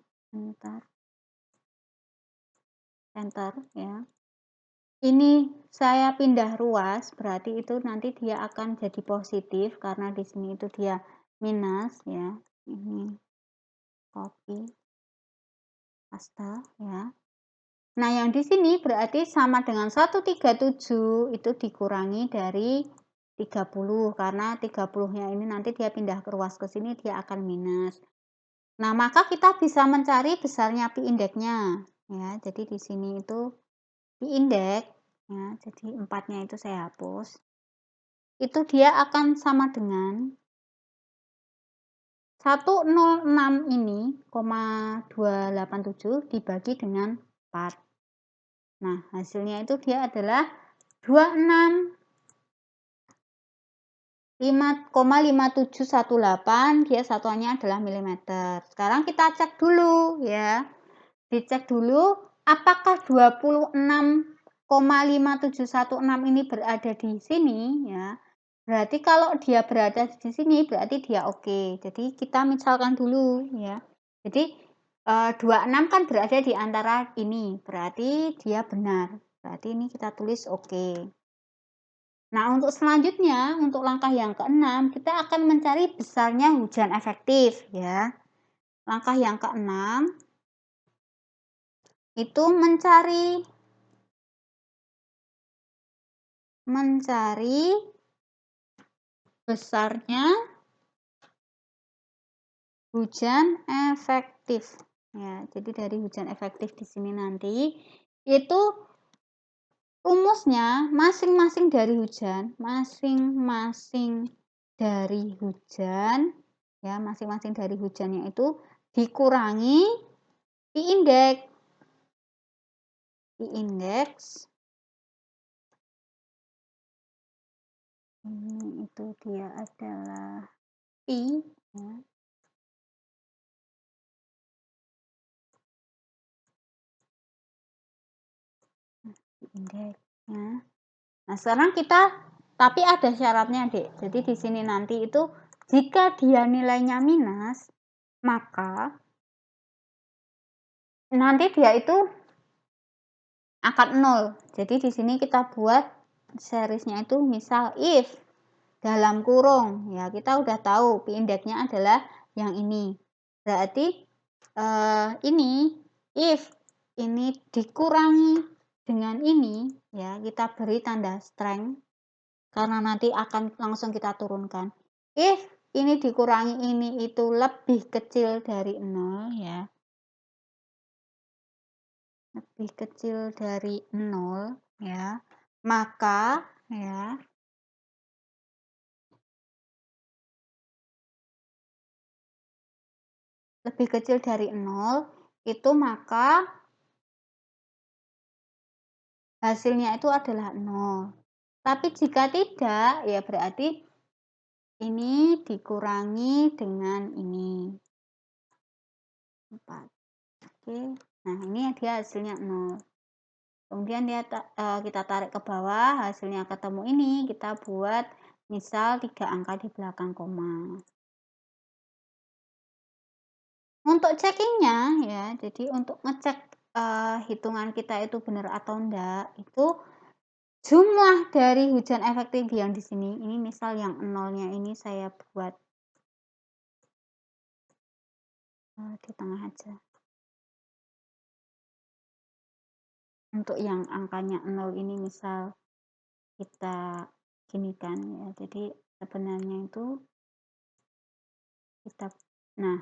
enter ya. Ini saya pindah ruas, berarti itu nanti dia akan jadi positif karena di sini itu dia minus ya. Ini copy, paste ya. Nah, yang di sini berarti sama dengan 137 itu dikurangi dari 30 karena 30-nya ini nanti dia pindah ke ruas ke sini dia akan minus. Nah, maka kita bisa mencari besarnya pi indeksnya ya. Jadi di sini itu pi indeks ya, jadi 4-nya itu saya hapus. Itu dia akan sama dengan 106 ini, 287 dibagi dengan 4. Nah, hasilnya itu dia adalah 26,5718, dia satuannya adalah milimeter. Sekarang kita cek dulu ya. Dicek dulu apakah 26,5716 ini berada di sini ya. Berarti kalau dia berada di sini berarti dia oke. Jadi kita misalkan dulu ya. Jadi 26 kan berada di antara ini, berarti dia benar. Berarti ini kita tulis oke. Nah, untuk selanjutnya, untuk langkah yang keenam, kita akan mencari besarnya hujan efektif ya. Langkah yang keenam itu mencari besarnya hujan efektif. Ya, jadi dari hujan efektif di sini nanti itu rumusnya masing-masing dari hujan ya, masing-masing dari hujannya itu dikurangi pi indeks ini itu dia adalah pi ya. Indeksnya. Nah, sekarang kita tapi ada syaratnya, Dek. Jadi di sini nanti itu jika dia nilainya minus, maka nanti dia itu akan 0. Jadi di sini kita buat seriesnya itu misal if dalam kurung ya, kita udah tahu pi indeksnya adalah yang ini. Berarti ini if ini dikurangi dengan ini ya, kita beri tanda strength karena nanti akan langsung kita turunkan. If ini dikurangi ini itu lebih kecil dari 0 ya. Lebih kecil dari 0 ya. Maka ya lebih kecil dari 0 itu maka hasilnya itu adalah 0. Tapi jika tidak ya berarti ini dikurangi dengan ini 4. Oke. Nah, ini dia hasilnya 0. Kemudian kita tarik ke bawah, hasilnya ketemu ini, kita buat misal 3 angka di belakang koma. Untuk checkingnya ya, jadi untuk ngecek hitungan kita itu benar atau enggak, itu jumlah dari hujan efektif yang di sini, ini misal yang nolnya ini saya buat di tengah aja. Untuk yang angkanya 0 ini misal kita ginikan ya, jadi sebenarnya itu kita, nah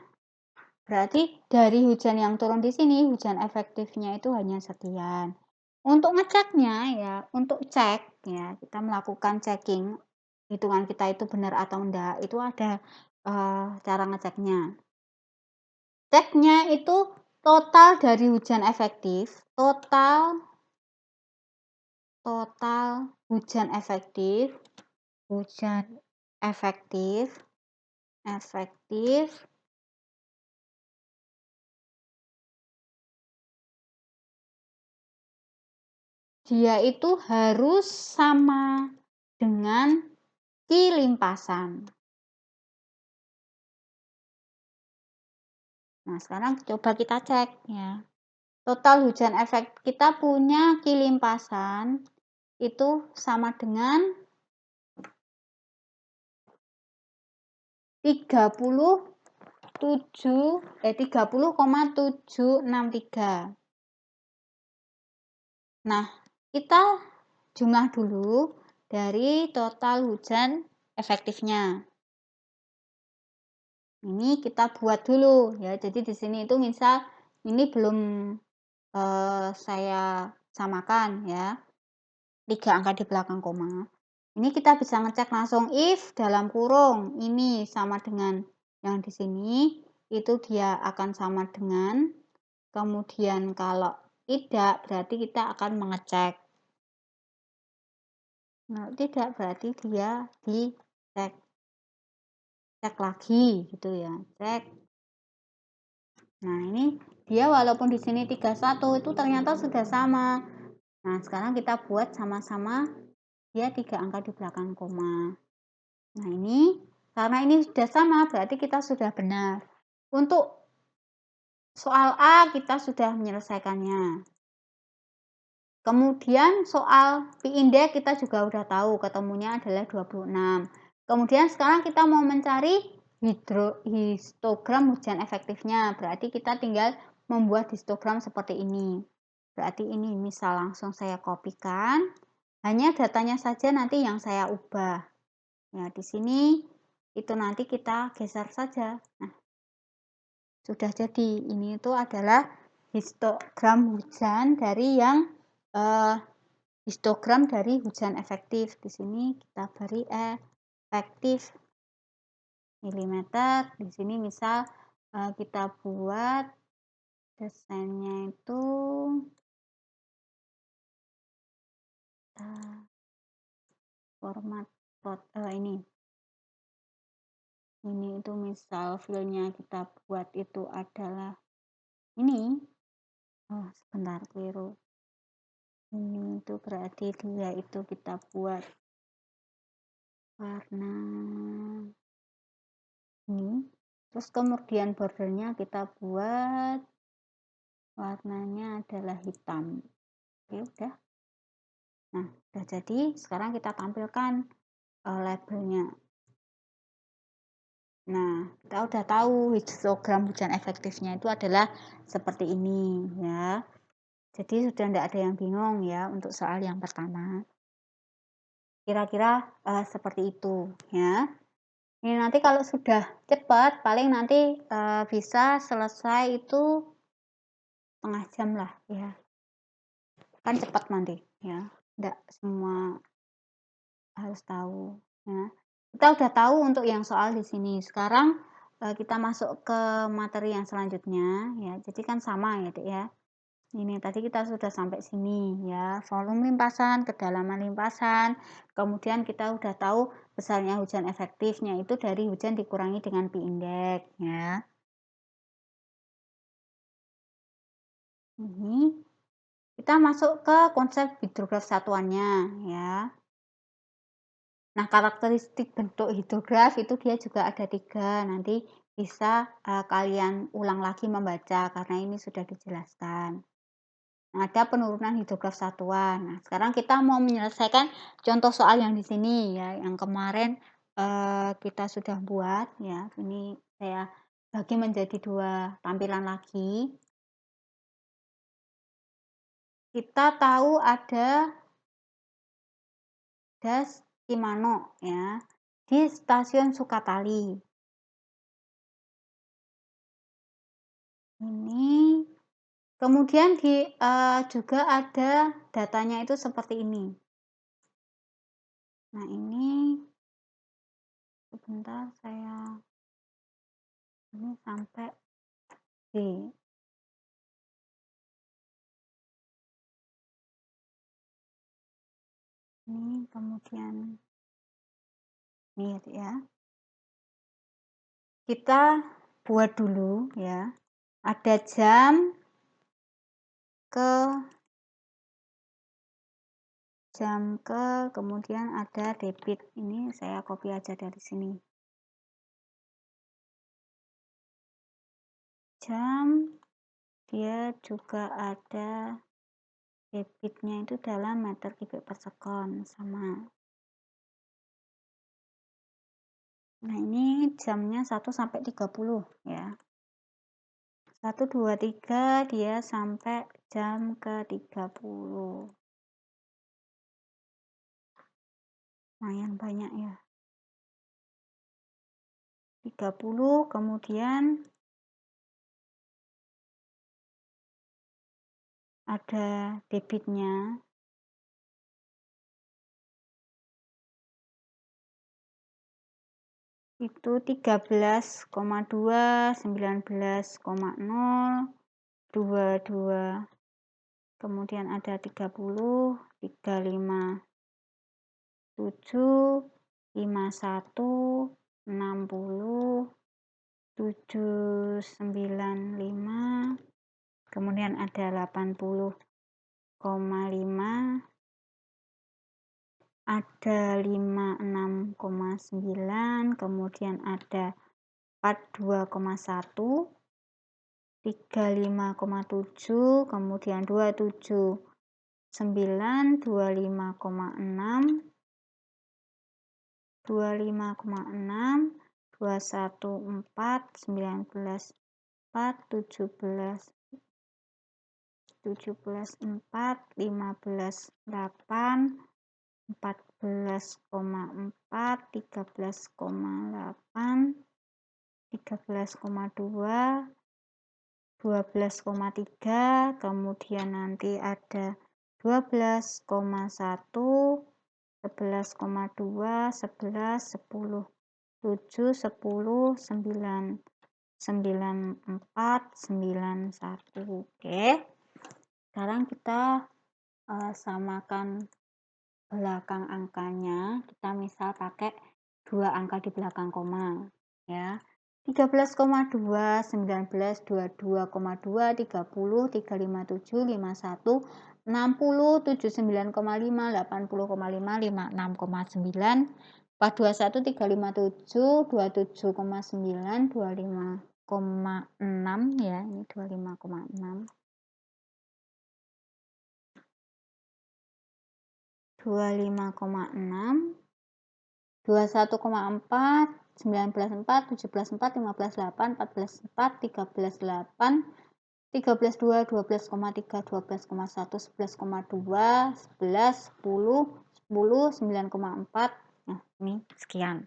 berarti dari hujan yang turun di sini, hujan efektifnya itu hanya sekian. Untuk ngeceknya ya, untuk cek ya, kita melakukan checking, hitungan kita itu benar atau enggak, itu ada cara ngeceknya. Ceknya itu total dari hujan efektif, total hujan efektif, hujan efektif dia itu harus sama dengan kilimpasan. Nah, sekarang coba kita cek ya. Total hujan efek kita punya kilimpasan itu sama dengan 30,763. Nah, kita jumlah dulu dari total hujan efektifnya. Ini kita buat dulu ya. Jadi di sini itu misal ini belum saya samakan ya. 3 angka di belakang koma. Ini kita bisa ngecek langsung if dalam kurung ini sama dengan yang di sini, itu dia akan sama dengan, kemudian kalau tidak berarti kita akan mengecek. Nah, tidak berarti dia dicek. Cek lagi gitu ya, cek. Nah, ini dia walaupun di sini 31 itu ternyata sudah sama. Nah, sekarang kita buat sama-sama dia 3 angka di belakang koma. Nah, ini karena ini sudah sama berarti kita sudah benar. Untuk soal A kita sudah menyelesaikannya. Kemudian soal pi indeks kita juga udah tahu ketemunya adalah 26. Kemudian sekarang kita mau mencari histogram hujan efektifnya. Berarti kita tinggal membuat histogram seperti ini. Berarti ini misal langsung saya kopikan. Hanya datanya saja nanti yang saya ubah. Ya, di sini itu nanti kita geser saja. Nah, sudah jadi. Ini itu adalah histogram hujan dari yang histogram dari hujan efektif. Di sini kita beri efektif milimeter. Di sini misal kita buat desainnya itu format ini itu misal filenya kita buat itu adalah ini. Oh, sebentar, keliru. Ini itu berarti dia itu kita buat warna ini, terus kemudian bordernya kita buat warnanya adalah hitam. Oke, udah. Nah, udah jadi. Sekarang kita tampilkan labelnya. Nah, kita udah tahu histogram hujan efektifnya itu adalah seperti ini ya. Jadi sudah tidak ada yang bingung ya untuk soal yang pertama. Kira-kira seperti itu ya. Ini nanti kalau sudah cepat paling nanti bisa selesai itu setengah jam lah ya. Kan cepat nanti ya. Tidak semua harus tahu ya. Kita udah tahu untuk yang soal di sini. Sekarang kita masuk ke materi yang selanjutnya ya. Jadi kan sama ya, Dek ya. Ini tadi kita sudah sampai sini ya, volume limpasan, kedalaman limpasan. Kemudian kita udah tahu besarnya hujan efektifnya itu dari hujan dikurangi dengan pi indeks ya. Ini kita masuk ke konsep hidrograf satuannya ya. Nah, karakteristik bentuk hidrograf itu dia juga ada 3. Nanti bisa kalian ulang lagi membaca karena ini sudah dijelaskan. Ada penurunan hidrograf satuan. Nah, sekarang kita mau menyelesaikan contoh soal yang di sini ya, yang kemarin kita sudah buat ya. Ini saya bagi menjadi 2 tampilan lagi. Kita tahu ada Das Kimano ya di stasiun Sukatali. Ini kemudian juga ada datanya itu seperti ini. Nah, ini sebentar saya ini sampai D. Ini kemudian ini ya. Kita buat dulu ya. Ada jam ke jam ke, kemudian ada debit. Ini saya copy aja dari sini. Jam, dia juga ada debitnya itu dalam meter kubik per sekon, sama. Nah, ini jamnya 1 sampai 30 ya. 1, 2, 3 dia sampai jam ke 30. Lumayan banyak ya. 30, kemudian ada debitnya. Itu 13,2, 19,022, kemudian ada 30, 35, 7, 51, 60, 795, kemudian ada 80,5, ada 56,9, kemudian ada 42,1, 35,7, kemudian 279, 25,6, 25,6, 214, 19, 4, 17, 17, 4, 15, 8, 14,4, 13,8, 13,2, 12,3, kemudian nanti ada 12,1, 11,2, 11, 10, 7, 10, 9, 9, 4, 9, 1. Oke. Sekarang kita samakan belakang angkanya. Kita misal pakai 2 angka di belakang koma ya. 13,2, 19, 22,2, 30, 357, 51, 60, 79,5, 80,5, 56,9, 421, 357, 27,9, 25,6 ya, ini 25,6. 25,6, 21,4, 19,4, 17,4, 15,8, 14,4, 13,8, 13,2, 12,3, 12,1, 11,2, 11, 10, 10, 9,4. Nah, ini sekian.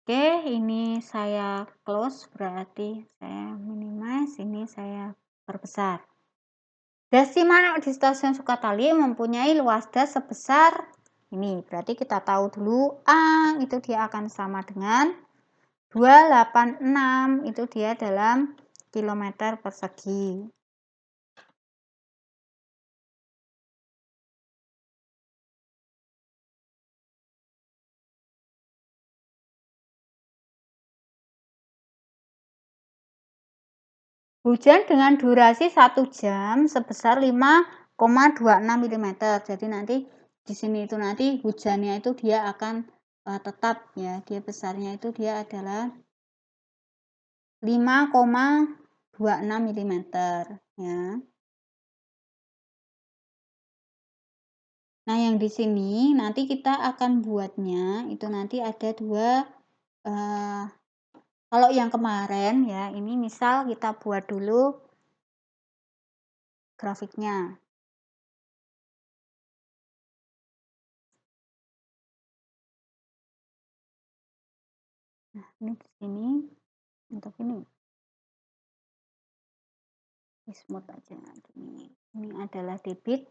Oke, ini saya close, berarti saya minimize, ini saya perbesar. Das Cimanuk di stasiun Sukatali mempunyai luas das sebesar ini. Berarti kita tahu dulu A itu dia akan sama dengan 286, itu dia dalam kilometer persegi. Hujan dengan durasi 1 jam sebesar 5,26 mm. Jadi nanti di sini itu nanti hujannya itu dia akan tetap ya, dia besarnya itu dia adalah 5,26 mm ya. Nah, yang di sini nanti kita akan buatnya itu nanti ada dua kalau yang kemarin ya, ini misal kita buat dulu grafiknya. Nah, ini di sini untuk ini. Smooth aja gini. Ini adalah debit.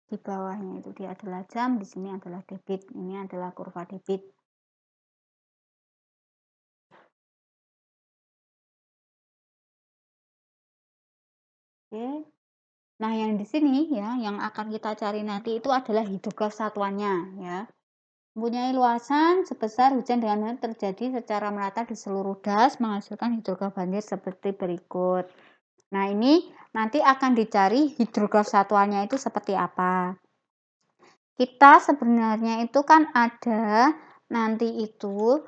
Di bawahnya itu dia adalah jam, di sini adalah debit. Ini adalah kurva debit. Oke. Nah, yang di sini ya, yang akan kita cari nanti itu adalah hidrograf satuannya ya. Mempunyai luasan sebesar hujan dengan terjadi secara merata di seluruh das menghasilkan hidrograf banjir seperti berikut. Nah, ini nanti akan dicari hidrograf satuannya itu seperti apa. Kita sebenarnya itu kan ada nanti itu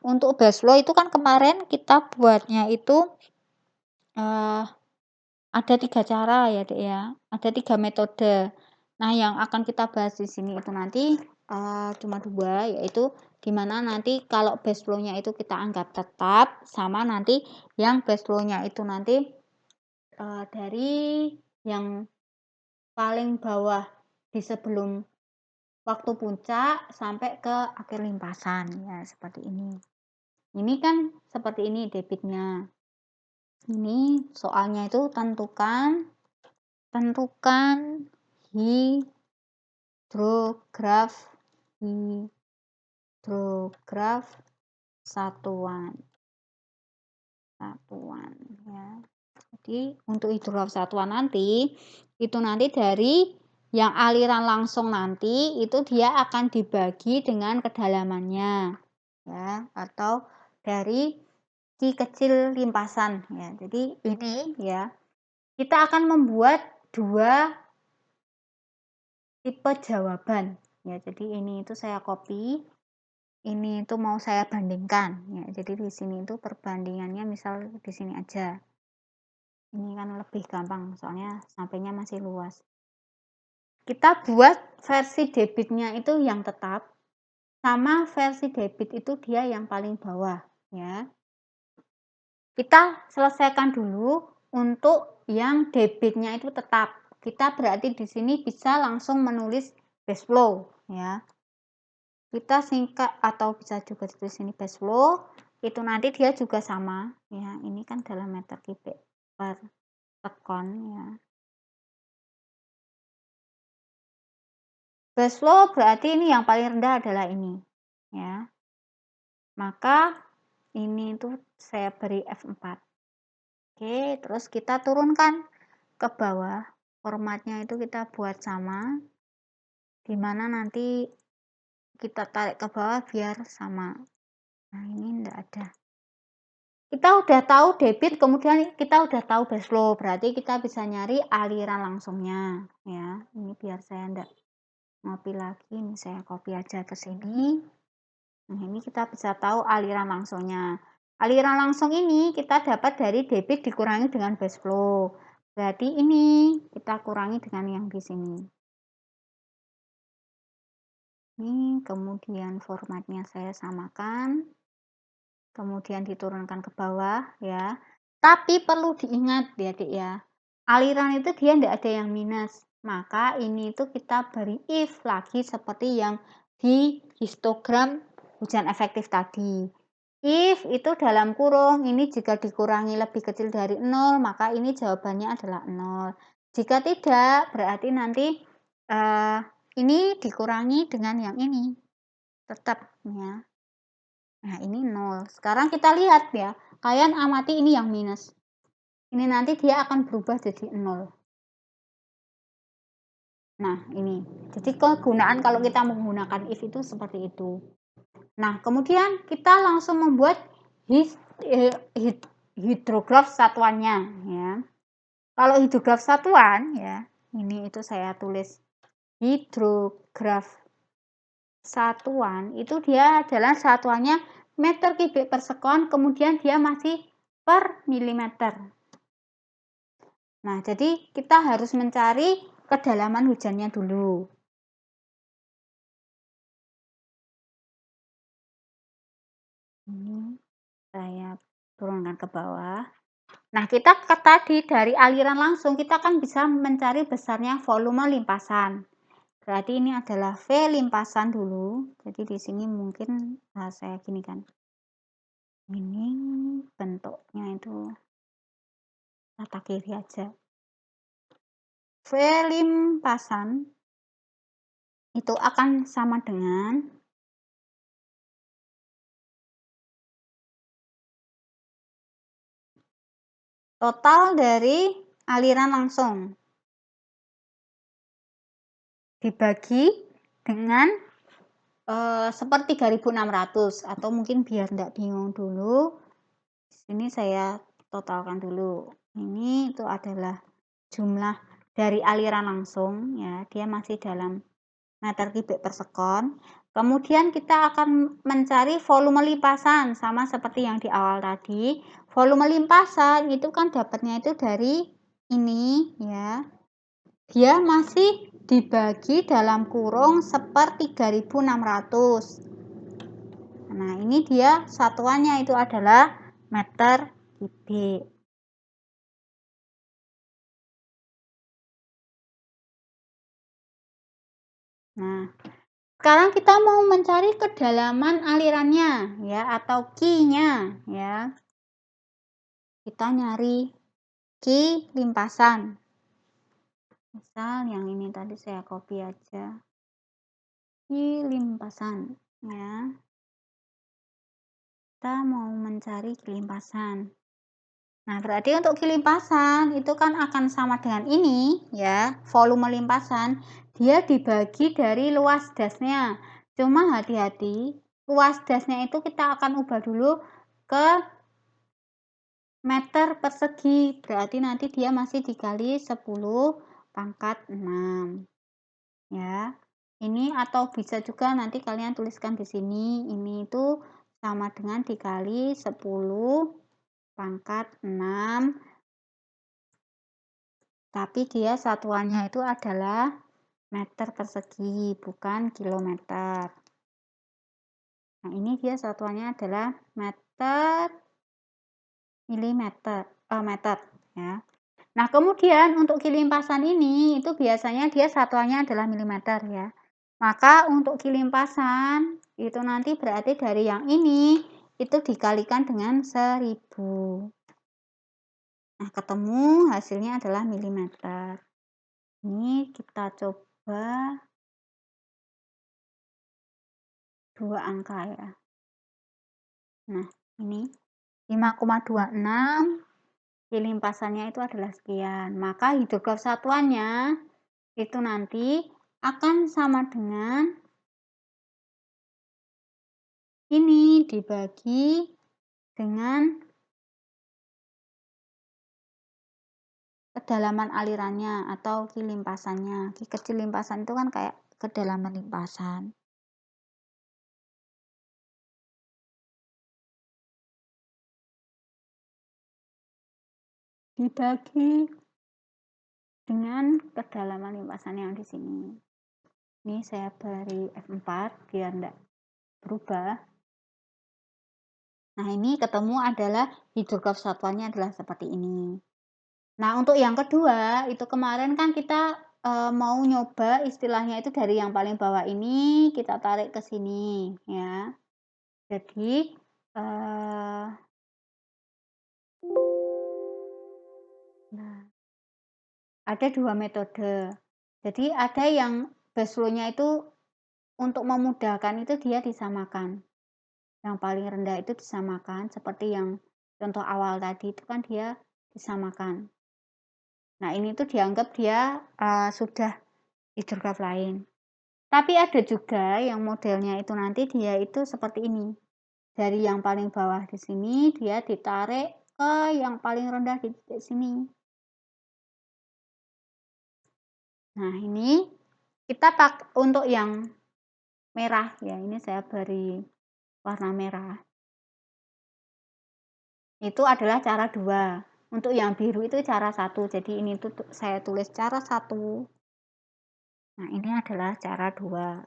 untuk Baslo itu kan kemarin kita buatnya itu ada 3 cara ya, Dek, ya. Ada 3 metode. Nah, yang akan kita bahas di sini itu nanti cuma 2, yaitu di mana nanti kalau base flow-nya itu kita anggap tetap, sama nanti yang base flow-nya itu nanti dari yang paling bawah di sebelum waktu puncak sampai ke akhir limpasan ya, seperti ini. Ini kan seperti ini debitnya. Ini soalnya itu tentukan hidrograf satuan ya. Jadi untuk hidrograf satuan nanti itu nanti dari yang aliran langsung nanti itu dia akan dibagi dengan kedalamannya ya, atau dari Q kecil limpasan ya. Jadi ini ya, kita akan membuat 2 tipe jawaban ya. Jadi ini itu saya copy, ini itu mau saya bandingkan ya. Jadi di sini itu perbandingannya misal di sini aja. Ini kan lebih gampang soalnya sampingnya masih luas. Kita buat versi debitnya itu yang tetap, sama versi debit itu dia yang paling bawah ya. Kita selesaikan dulu untuk yang debitnya itu tetap. Kita berarti di sini bisa langsung menulis base flow ya. Kita singkat atau bisa juga di sini base flow, itu nanti dia juga sama ya. Ini kan dalam meter kubik per sekon ya. Base flow berarti ini yang paling rendah adalah ini ya. Maka ini tuh saya beri F4. Oke, terus kita turunkan ke bawah. Formatnya itu kita buat sama, dimana nanti kita tarik ke bawah biar sama. Nah, ini enggak ada. Kita udah tahu debit, kemudian kita udah tahu base flow, berarti kita bisa nyari aliran langsungnya ya. Ini biar saya enggak ngopi lagi, ini saya copy aja ke sini. Nah, ini kita bisa tahu aliran langsungnya. Aliran langsung ini kita dapat dari debit dikurangi dengan base flow. Berarti ini kita kurangi dengan yang di sini. Ini kemudian formatnya saya samakan. Kemudian diturunkan ke bawah ya. Tapi perlu diingat ya, Dik ya. Aliran itu dia tidak ada yang minus. Maka ini itu kita beri if lagi seperti yang di histogram hujan efektif tadi. If itu dalam kurung, ini jika dikurangi lebih kecil dari 0, maka ini jawabannya adalah 0. Jika tidak, berarti nanti ini dikurangi dengan yang ini. Tetap ya. Nah, ini 0. Sekarang kita lihat ya, kalian amati ini yang minus. Ini nanti dia akan berubah jadi 0. Nah, ini. Jadi kegunaan kalau kita menggunakan if itu seperti itu. Nah, kemudian kita langsung membuat hidrograf satuannya ya. Kalau hidrograf satuan ya, ini itu saya tulis hidrograf satuan itu dia adalah satuannya meter kubik per sekon, kemudian dia masih per milimeter. Nah, jadi kita harus mencari kedalaman hujannya dulu. Ini saya turunkan ke bawah. Nah, kita tadi dari aliran langsung kita kan bisa mencari besarnya volume limpasan. Berarti ini adalah V limpasan dulu. Jadi di sini mungkin saya gini kan. Ini bentuknya itu rata kiri aja. V limpasan itu akan sama dengan total dari aliran langsung dibagi dengan seperti 3.600, atau mungkin biar tidak bingung dulu, di sini saya totalkan dulu. Ini itu adalah jumlah dari aliran langsung ya, dia masih dalam meter kubik per sekon. Kemudian kita akan mencari volume limpasan sama seperti yang di awal tadi. Volume limpasan itu kan dapatnya itu dari ini ya. Dia masih dibagi dalam kurung 1/3600. Nah, ini dia satuannya itu adalah meter kubik. Nah, sekarang kita mau mencari kedalaman alirannya ya atau Q-nya ya. Kita nyari Q limpasan. Misal yang ini tadi saya copy aja. Q limpasan ya. Kita mau mencari Q limpasan. Nah, berarti untuk Q limpasan itu kan akan sama dengan ini ya, volume limpasan dia dibagi dari luas dasnya. Cuma hati-hati, luas dasnya itu kita akan ubah dulu ke meter persegi. Berarti nanti dia masih dikali 10⁻6 ya. Ini atau bisa juga nanti kalian tuliskan di sini, ini itu sama dengan dikali 10⁻6, tapi dia satuannya itu adalah meter persegi, bukan kilometer. Nah, ini dia satuannya adalah meter, milimeter, meter ya. Nah, kemudian untuk kilimpasan ini itu biasanya dia satuannya adalah milimeter ya. Maka untuk kilimpasan itu nanti berarti dari yang ini itu dikalikan dengan 1000. Nah, ketemu hasilnya adalah milimeter. Ini kita coba 2 angka ya. Nah, ini 5,26, kilimpasannya itu adalah sekian. Maka hidrograf satuannya itu nanti akan sama dengan ini dibagi dengan kedalaman alirannya atau kilimpasannya. Kecil limpasan itu kan kayak kedalaman limpasan. Dibagi dengan kedalaman limpasan yang di sini. Ini saya beri F4 biar enggak berubah. Nah, ini ketemu adalah hidrograf satuannya adalah seperti ini. Nah, untuk yang kedua, itu kemarin kan kita mau nyoba istilahnya itu dari yang paling bawah ini kita tarik ke sini ya. Jadi nah, ada dua metode. Jadi ada yang baslonya itu untuk memudahkan itu dia disamakan. Yang paling rendah itu disamakan seperti yang contoh awal tadi itu kan dia disamakan. Nah, ini tuh dianggap dia sudah hidrograf lain. Tapi ada juga yang modelnya itu nanti dia itu seperti ini. Dari yang paling bawah di sini dia ditarik ke yang paling rendah di sini. Nah, ini kita pakai untuk yang merah ya. Ini saya beri warna merah. Itu adalah cara 2. Untuk yang biru itu cara 1. Jadi ini tuh saya tulis cara 1. Nah, ini adalah cara 2.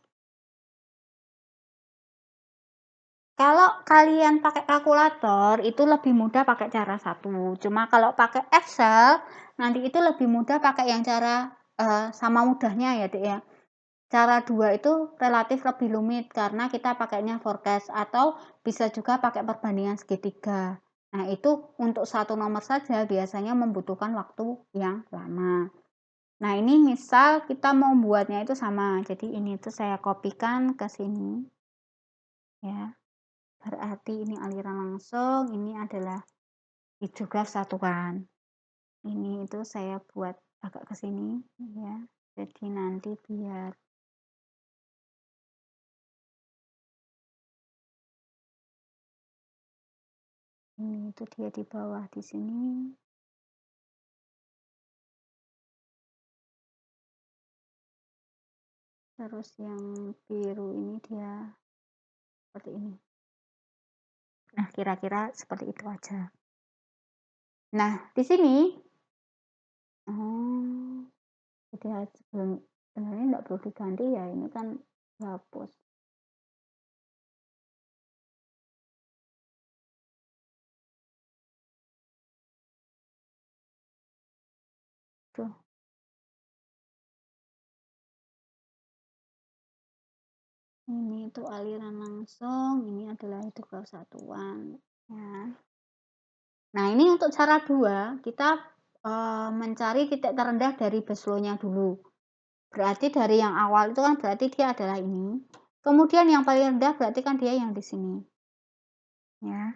Kalau kalian pakai kalkulator itu lebih mudah pakai cara 1. Cuma kalau pakai Excel nanti itu lebih mudah pakai yang cara sama mudahnya ya, Dek ya. Cara 2 itu relatif lebih rumit karena kita pakainya forecast atau bisa juga pakai perbandingan segitiga. Nah, itu untuk satu nomor saja biasanya membutuhkan waktu yang lama. Nah, ini misal kita mau buatnya itu sama. Jadi ini tuh saya kopikan ke sini. Ya. Berarti ini aliran langsung, ini adalah hidrograf satuan. Ini itu saya buat agak ke sini ya. Jadi nanti biar ini itu dia di bawah di sini. Terus yang biru ini dia seperti ini. Nah, kira-kira seperti itu aja. Nah, di sini oh, jadi sebelum sebenarnya nggak perlu diganti ya, ini kan dihapus. Tuh, ini tuh aliran langsung, ini adalah hidrograf satuan, ya. Nah, ini untuk cara 2 kita, mencari titik terendah dari baseline-nya dulu. Berarti dari yang awal itu kan berarti dia adalah ini, kemudian yang paling rendah berarti kan dia yang di sini, ya.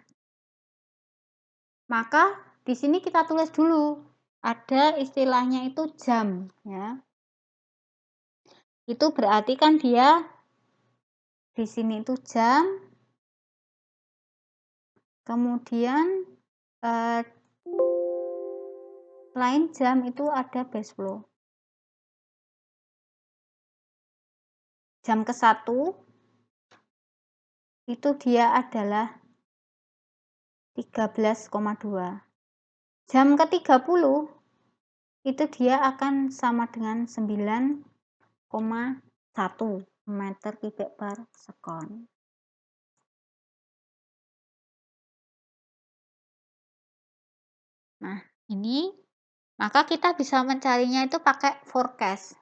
Maka di sini kita tulis dulu, ada istilahnya itu jam, ya. Itu berarti kan dia di sini itu jam, kemudian, eee, selain jam itu ada base flow. Jam ke-1 itu dia adalah 13,2. Jam ke-30 itu dia akan sama dengan 9,1 meter kubik per sekon. Nah, ini maka kita bisa mencarinya itu pakai forecast.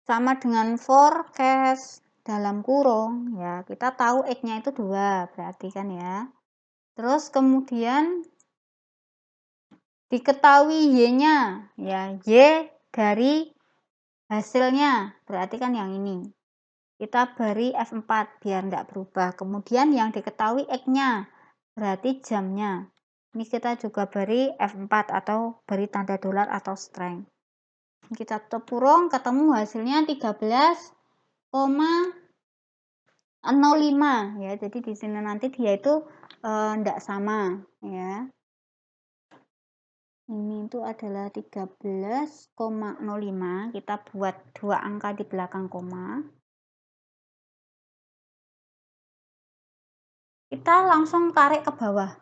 Sama dengan forecast dalam kurung, ya kita tahu X-nya itu 2, berarti kan ya. Terus kemudian diketahui Y-nya, ya Y dari hasilnya, berarti kan yang ini. Kita beri F4 biar tidak berubah. Kemudian yang diketahui X-nya, berarti jamnya. Ini kita juga beri F4 atau beri tanda dolar atau strength. Kita tutup kurung, ketemu hasilnya 13,05 ya. Jadi di sini nanti dia itu tidak sama ya. Ini itu adalah 13,05. Kita buat 2 angka di belakang koma. Kita langsung tarik ke bawah.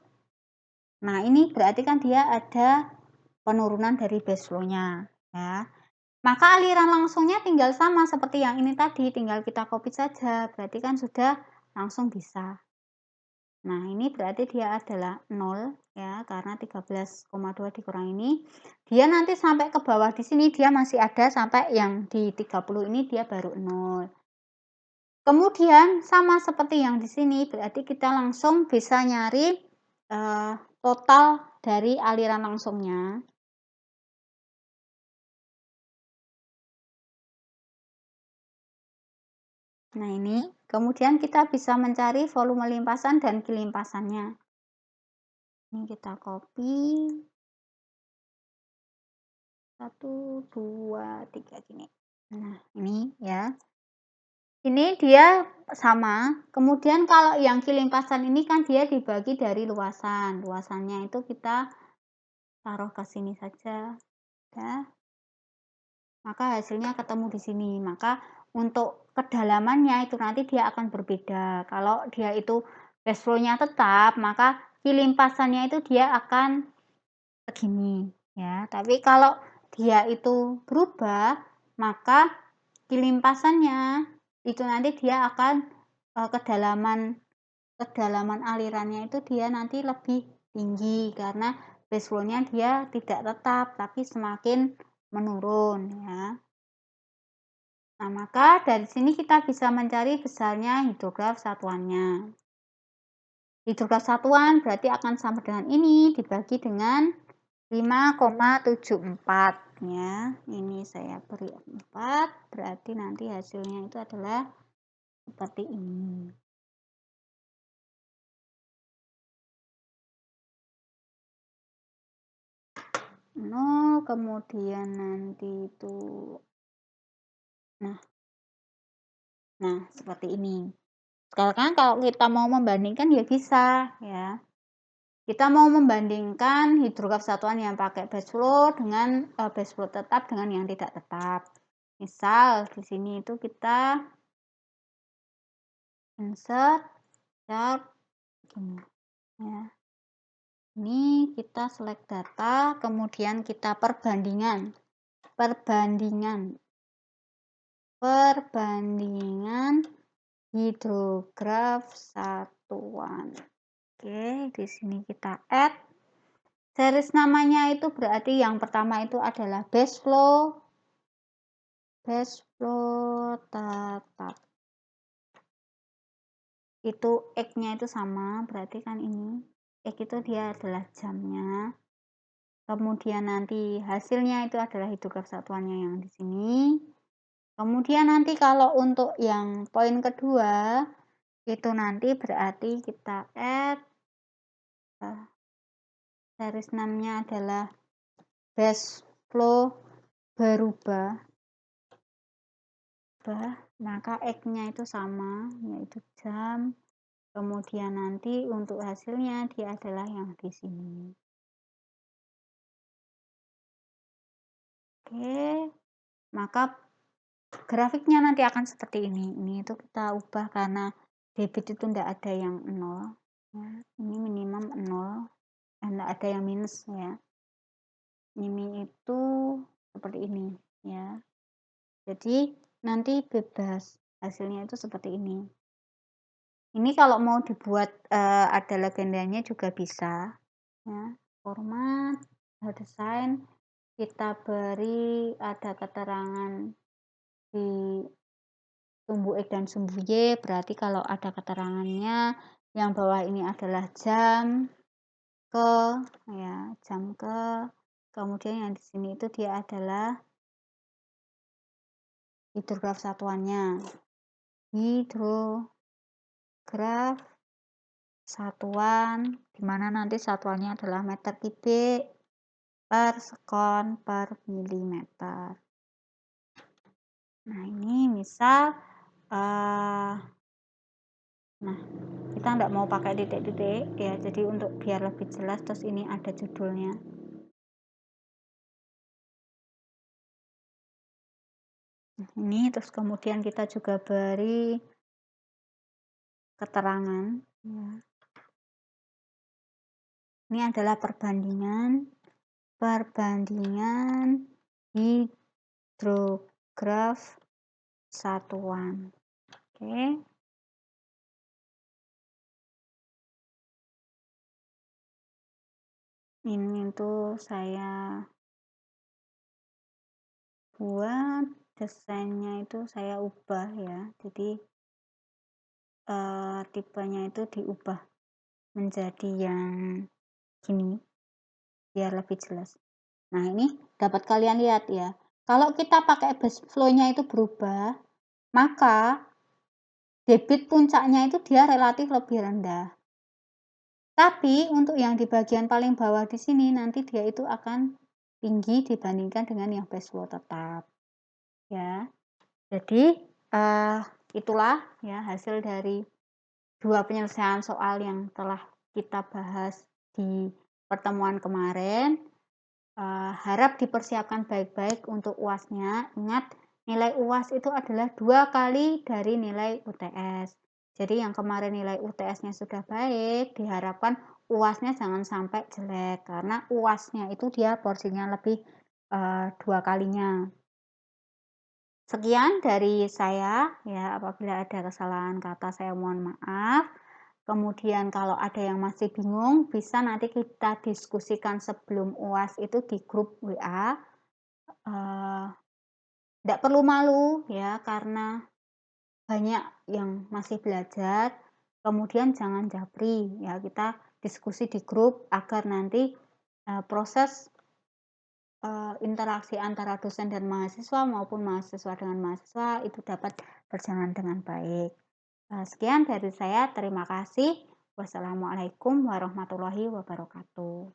Nah, ini berarti kan dia ada penurunan dari base flow-nya ya. Maka aliran langsungnya tinggal sama seperti yang ini tadi, tinggal kita copy saja. Berarti kan sudah langsung bisa. Nah, ini berarti dia adalah 0 ya, karena 13,2 dikurang ini. Dia nanti sampai ke bawah di sini dia masih ada sampai yang di 30 ini dia baru 0. Kemudian sama seperti yang di sini, berarti kita langsung bisa nyari total dari aliran langsungnya. Nah, ini kemudian kita bisa mencari volume limpasan dan kilimpasannya. Ini kita copy. 1, 2, 3 gini. Nah, ini ya. Ini dia sama. Kemudian kalau yang kilimpasan ini kan dia dibagi dari luasan. Luasannya itu kita taruh ke sini saja. Ya. Maka hasilnya ketemu di sini. Maka untuk kedalamannya itu nanti dia akan berbeda. Kalau dia itu base flow-nya tetap, maka kilimpasannya itu dia akan begini ya. Tapi kalau dia itu berubah, maka kilimpasannya itu nanti dia akan kedalaman alirannya itu dia nanti lebih tinggi karena base flow-nya dia tidak tetap tapi semakin menurun ya. Nah, maka dari sini kita bisa mencari besarnya hidrograf satuannya. Hidrograf satuan berarti akan sama dengan ini dibagi dengan 5,74 ya. Ini saya beri 4, berarti nanti hasilnya itu adalah seperti ini. Kemudian nanti itu nah seperti ini. Sekarang kalau kita mau membandingkan ya bisa ya. Kita mau membandingkan hidrograf satuan yang pakai base flow dengan base flow tetap dengan yang tidak tetap. Misal di sini itu kita insert chart gini ya. Ini kita select data, kemudian kita perbandingan. Perbandingan hidrograf satuan. Oke, di sini kita add. Series namanya itu berarti yang pertama itu adalah base flow tetap. Itu X-nya itu sama, berarti kan ini. X itu dia adalah jamnya. Kemudian nanti hasilnya itu adalah hidrograf satuannya yang di sini. Kemudian nanti kalau untuk yang poin kedua, itu nanti berarti kita add series namanya adalah base flow berubah, maka X-nya itu sama, yaitu jam. Kemudian nanti untuk hasilnya dia adalah yang di sini. Oke, maka grafiknya nanti akan seperti ini. Ini itu kita ubah karena debit itu tidak ada yang 0. Ya, ini minimum 0. Tidak ada yang minus ya. Ini itu seperti ini ya. Jadi nanti bebas hasilnya itu seperti ini. Ini kalau mau dibuat ada legendanya juga bisa ya. Format desain kita beri ada keterangan di sumbu X dan sumbu Y, berarti kalau ada keterangannya yang bawah ini adalah jam ke ya, jam ke, kemudian yang di sini itu dia adalah hidrograf satuannya. Hidrograf satuan, di mana nanti satuannya adalah meter kubik per sekon per milimeter. Nah, ini misal nah, kita tidak mau pakai titik-titik ya, jadi untuk biar lebih jelas, terus ini ada judulnya. Nah, ini terus kemudian kita juga beri keterangan ya. Ini adalah perbandingan hidrograf satuan. Oke. Ini tuh saya buat desainnya itu saya ubah ya. Jadi tipenya itu diubah menjadi yang gini biar lebih jelas. Nah, ini dapat kalian lihat ya. Kalau kita pakai base flow-nya itu berubah, maka debit puncaknya itu dia relatif lebih rendah. Tapi untuk yang di bagian paling bawah di sini nanti dia itu akan tinggi dibandingkan dengan yang base flow tetap. Ya. Jadi itulah ya hasil dari dua penyelesaian soal yang telah kita bahas di pertemuan kemarin. Harap dipersiapkan baik-baik untuk UAS-nya. Ingat, nilai UAS itu adalah 2 kali dari nilai UTS. Jadi yang kemarin nilai UTS-nya sudah baik, diharapkan UAS-nya jangan sampai jelek, karena UAS-nya itu dia porsinya lebih 2 kalinya. Sekian dari saya ya, apabila ada kesalahan kata saya mohon maaf. Kemudian kalau ada yang masih bingung, bisa nanti kita diskusikan sebelum UAS itu di grup WA. Tidak perlu malu ya, karena banyak yang masih belajar. Kemudian jangan japri ya, kita diskusi di grup agar nanti proses interaksi antara dosen dan mahasiswa maupun mahasiswa dengan mahasiswa itu dapat berjalan dengan baik. Sekian dari saya, terima kasih. Wassalamualaikum warahmatullahi wabarakatuh.